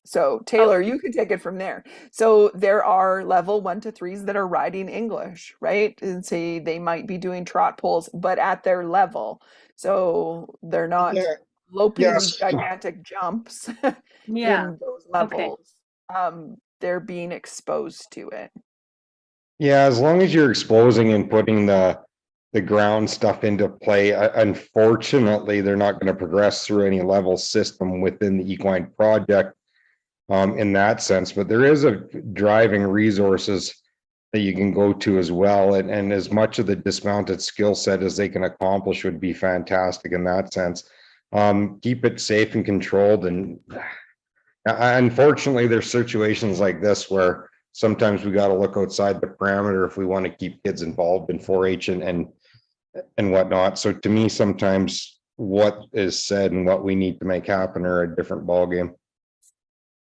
S3: So Taylor, you can take it from there. So there are level 1 to 3s that are riding English, right? And say they might be doing trot poles, but at their level. So they're not
S5: Yeah,
S3: loping
S5: yes.
S3: gigantic jumps
S2: Yeah.
S3: in those
S2: Okay.
S3: levels. They're being exposed to it.
S5: Yeah, as long as you're exposing and putting the ground stuff into play, unfortunately, they're not going to progress through any level system within the equine project in that sense. But there is a driving resources that you can go to as well, and as much of the dismounted skill set as they can accomplish would be fantastic in that sense. Keep it safe and controlled, and unfortunately, there's situations like this where sometimes we got to look outside the parameter if we want to keep kids involved in 4-H and whatnot. So to me, sometimes what is said and what we need to make happen are a different ballgame.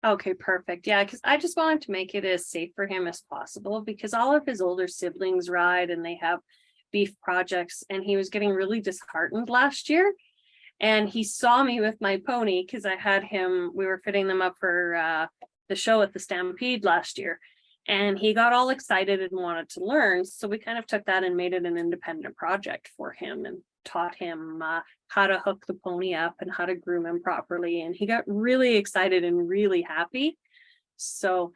S2: Okay, perfect. Yeah, because I just wanted to make it as safe for him as possible because all of his older siblings ride and they have beef projects, and he was getting really disheartened last year. And he saw me with my pony because I had him, we were fitting them up for the show at the Stampede last year. And he got all excited and wanted to learn. So we kind of took that and made it an independent project for him and taught him how to hook the pony up and how to groom him properly. And he got really excited and really happy. So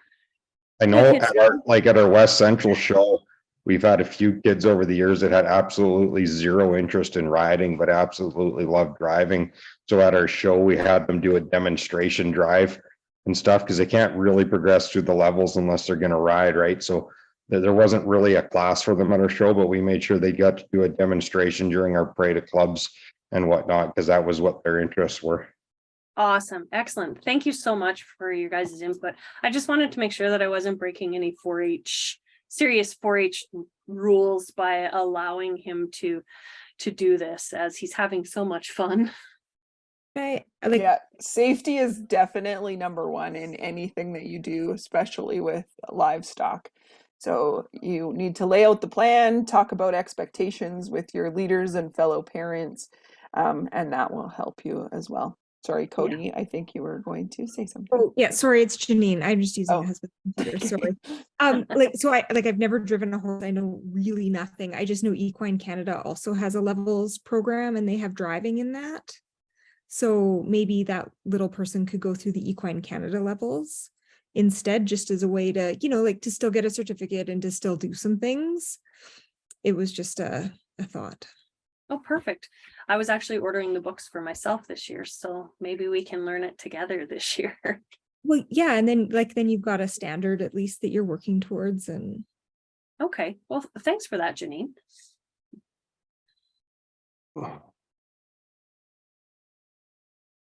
S5: I know at our West Central show, we've had a few kids over the years that had absolutely zero interest in riding, but absolutely loved driving. So at our show, we had them do a demonstration drive and stuff because they can't really progress through the levels unless they're going to ride, right? So there wasn't really a class for them at our show, but we made sure they got to do a demonstration during our parade of clubs and whatnot, because that was what their interests were.
S2: awesome. Excellent. Thank you so much for your guys' input. I just wanted to make sure that I wasn't breaking any 4-H, serious 4-H rules by allowing him to do this, as he's having so much fun.
S3: Yeah, safety is definitely number one in anything that you do, especially with livestock. So you need to lay out the plan, talk about expectations with your leaders and fellow parents, and that will help you as well. Sorry, Cody, I think you were going to say something.
S7: Oh yeah, sorry, it's Janine. I'm just using
S3: Oh.
S7: my husband's computer. Sorry. I've never driven a horse. I know really nothing. I just know Equine Canada also has a levels program and they have driving in that. So maybe that little person could go through the Equine Canada levels instead, just as a way to, to still get a certificate and to still do some things. It was just a thought.
S2: Oh, perfect. I was actually ordering the books for myself this year, so maybe we can learn it together this year.
S7: Well, yeah, and then you've got a standard at least that you're working towards. And
S2: okay, well, thanks for that, Janine.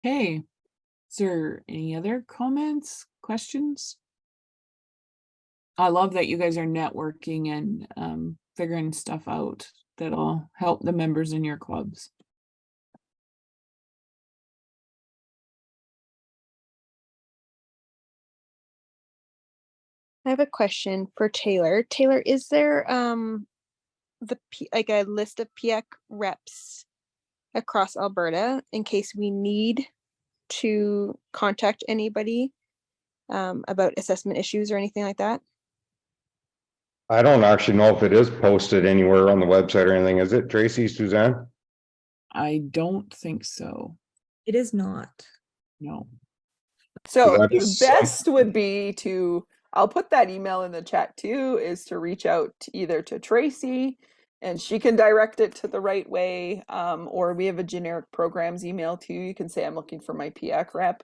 S1: hey, is there any other comments, questions? I love that you guys are networking and figuring stuff out that'll help the members in your clubs.
S9: I have a question for Taylor. Taylor, is there like a list of PIAC reps across Alberta in case we need to contact anybody about assessment issues or anything like that?
S5: I don't actually know if it is posted anywhere on the website or anything. Is it, Tracy, Suzanne?
S1: I don't think so.
S7: it is not.
S1: No.
S3: So
S5: that
S3: the
S5: is
S3: best would be to, I'll put that email in the chat too, is to reach out either to Tracy and she can direct it to the right way. Or we have a generic programs email too. You can say, I'm looking for my PIAC rep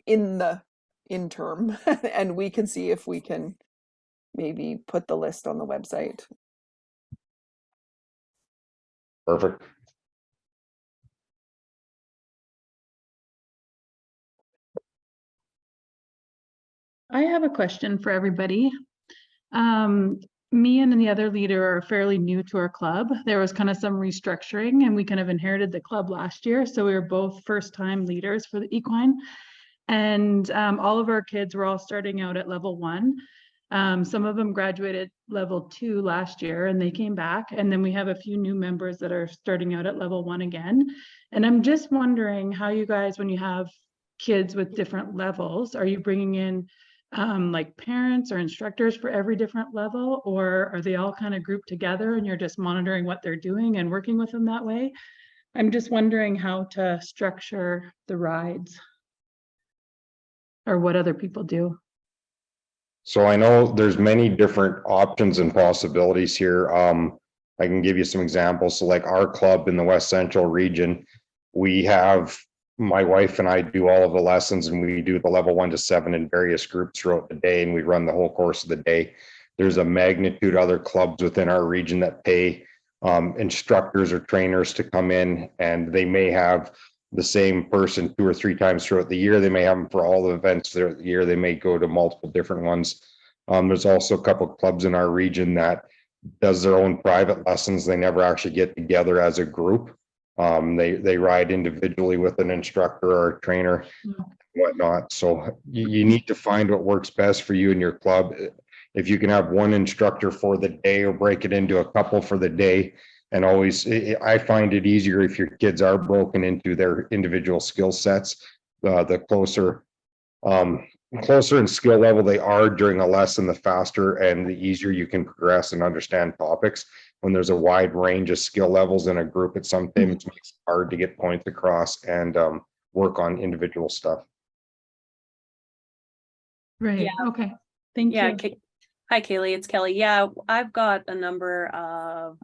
S3: in the interim and we can see if we can maybe put the list on the website.
S5: perfect.
S10: I have a question for everybody. Me and the other leader are fairly new to our club. There was kind of some restructuring and we kind of inherited the club last year. So we were both first-time leaders for the equine. And all of our kids were all starting out at level 1. Some of them graduated level 2 last year and they came back. And then we have a few new members that are starting out at level 1 again. And I'm just wondering how you guys, when you have kids with different levels, are you bringing in like parents or instructors for every different level, or are they all kind of grouped together and you're just monitoring what they're doing and working with them that way? I'm just wondering how to structure the rides or what other people do.
S5: So I know there's many different options and possibilities here. I can give you some examples. So like our club in the West Central region, we have, my wife and I do all of the lessons and we do the level 1 to 7 in various groups throughout the day and we run the whole course of the day. There's a magnitude other clubs within our region that pay instructors or trainers to come in, and they may have the same person 2 or 3 times throughout the year. They may have them for all the events throughout the year. They may go to multiple different ones. There's also a couple of clubs in our region that does their own private lessons. They never actually get together as a group. They ride individually with an instructor or a trainer, whatnot. So you need to find what works best for you and your club. If you can have one instructor for the day or break it into a couple for the day, and always, I find it easier if your kids are broken into their individual skill sets. The closer in skill level they are during a lesson, the faster and the easier you can progress and understand topics. When there's a wide range of skill levels in a group, it sometimes makes it hard to get points across and work on individual stuff.
S10: Right.
S2: Yeah.
S10: Okay. Thank you.
S2: Hi, Kaylee, it's Kelly. Yeah, I've got a number of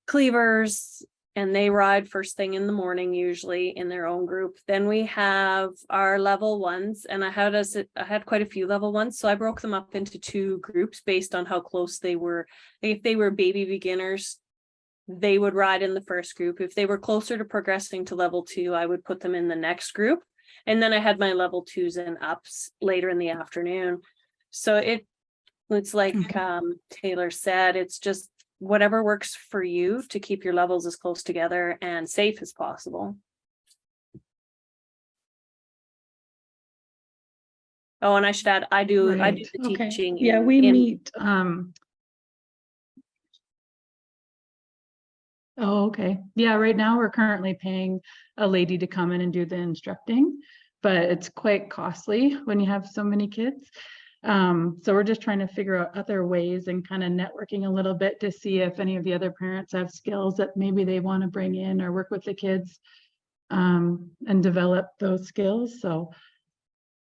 S2: cleavers and they ride first thing in the morning, usually in their own group. Then we have our level 1s, and I had quite a few level 1s, so I broke them up into 2 groups based on how close they were. If they were baby beginners, they would ride in the first group. If they were closer to progressing to level 2, I would put them in the next group. And then I had my level 2s and ups later in the afternoon. So it's like Taylor said, it's just whatever works for you to keep your levels as close together and safe as possible. Oh, and I should add, I do the teaching.
S10: Yeah, we meet. Oh, okay. Yeah, right now we're currently paying a lady to come in and do the instructing, but it's quite costly when you have so many kids. So we're just trying to figure out other ways and kind of networking a little bit to see if any of the other parents have skills that maybe they want to bring in or work with the kids and develop those skills. So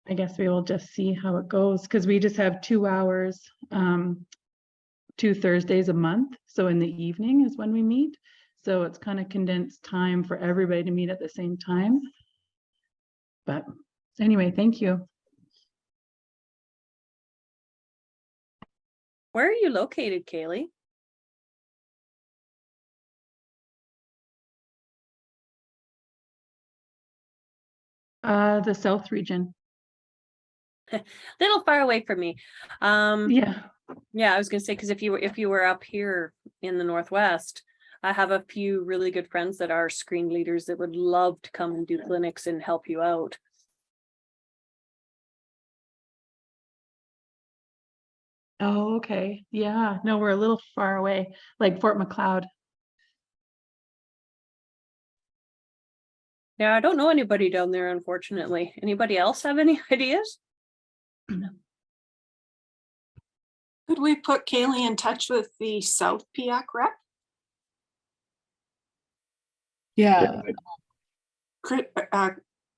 S10: I guess we will just see how it goes, because we just have 2 hours, 2 Thursdays a month. So in the evening is when we meet. So it's kind of condensed time for everybody to meet at the same time. But anyway, thank you.
S2: Where are you located, Kaylee?
S10: The South region.
S2: Little far away from me.
S10: Yeah.
S2: Yeah, I was gonna say, because if you were up here in the Northwest, I have a few really good friends that are screen leaders that would love to come and do clinics and help you out.
S10: Oh, okay. Yeah. No, we're a little far away, like Fort McLeod.
S2: Yeah, I don't know anybody down there, unfortunately. Anybody else have any ideas?
S11: Could we put Kaylee in touch with the South PIAC rep?
S1: Yeah.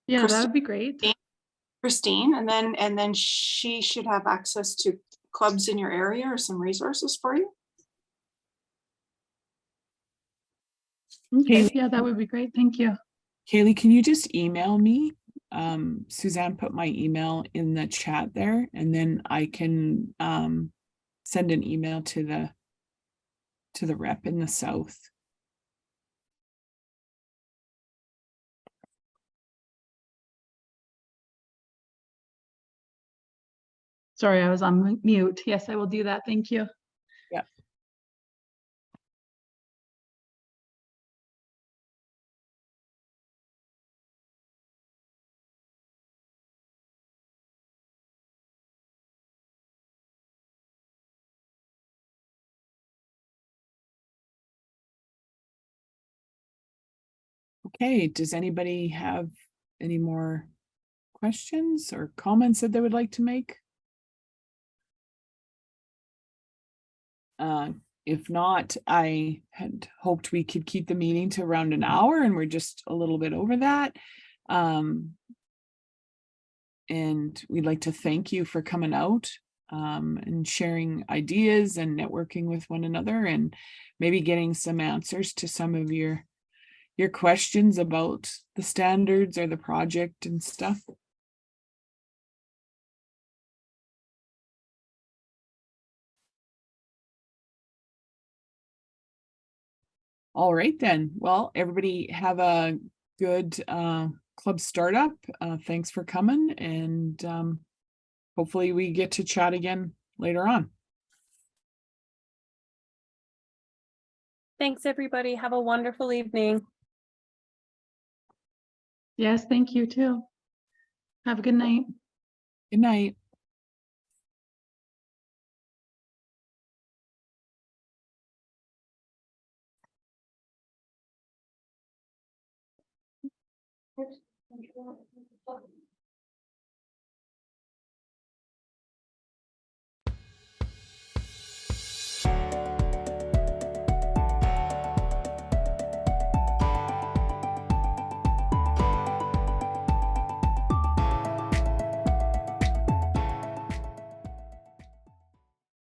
S10: Yeah, that
S11: Christi-
S10: would be great.
S11: Christine, and then she should have access to clubs in your area or some resources for you.
S10: Okay,
S1: Kaylee,
S10: yeah, that would be great. Thank you.
S1: Kaylee, can you just email me? Suzanne put my email in the chat there, and then I can send an email to the rep in the south.
S10: Sorry, I was on mute. Yes, I will do that. Thank you.
S1: Yeah. Okay, does anybody have any more questions or comments that they would like to make? If not, I had hoped we could keep the meeting to around an hour, and we're just a little bit over that. And we'd like to thank you for coming out and sharing ideas and networking with one another, and maybe getting some answers to some of your questions about the standards or the project and stuff. All right then. Well, everybody have a good club startup. Thanks for coming, and hopefully we get to chat again later on.
S2: Thanks, everybody. Have a wonderful evening.
S10: Yes, thank you too. Have a good night.
S1: Good night.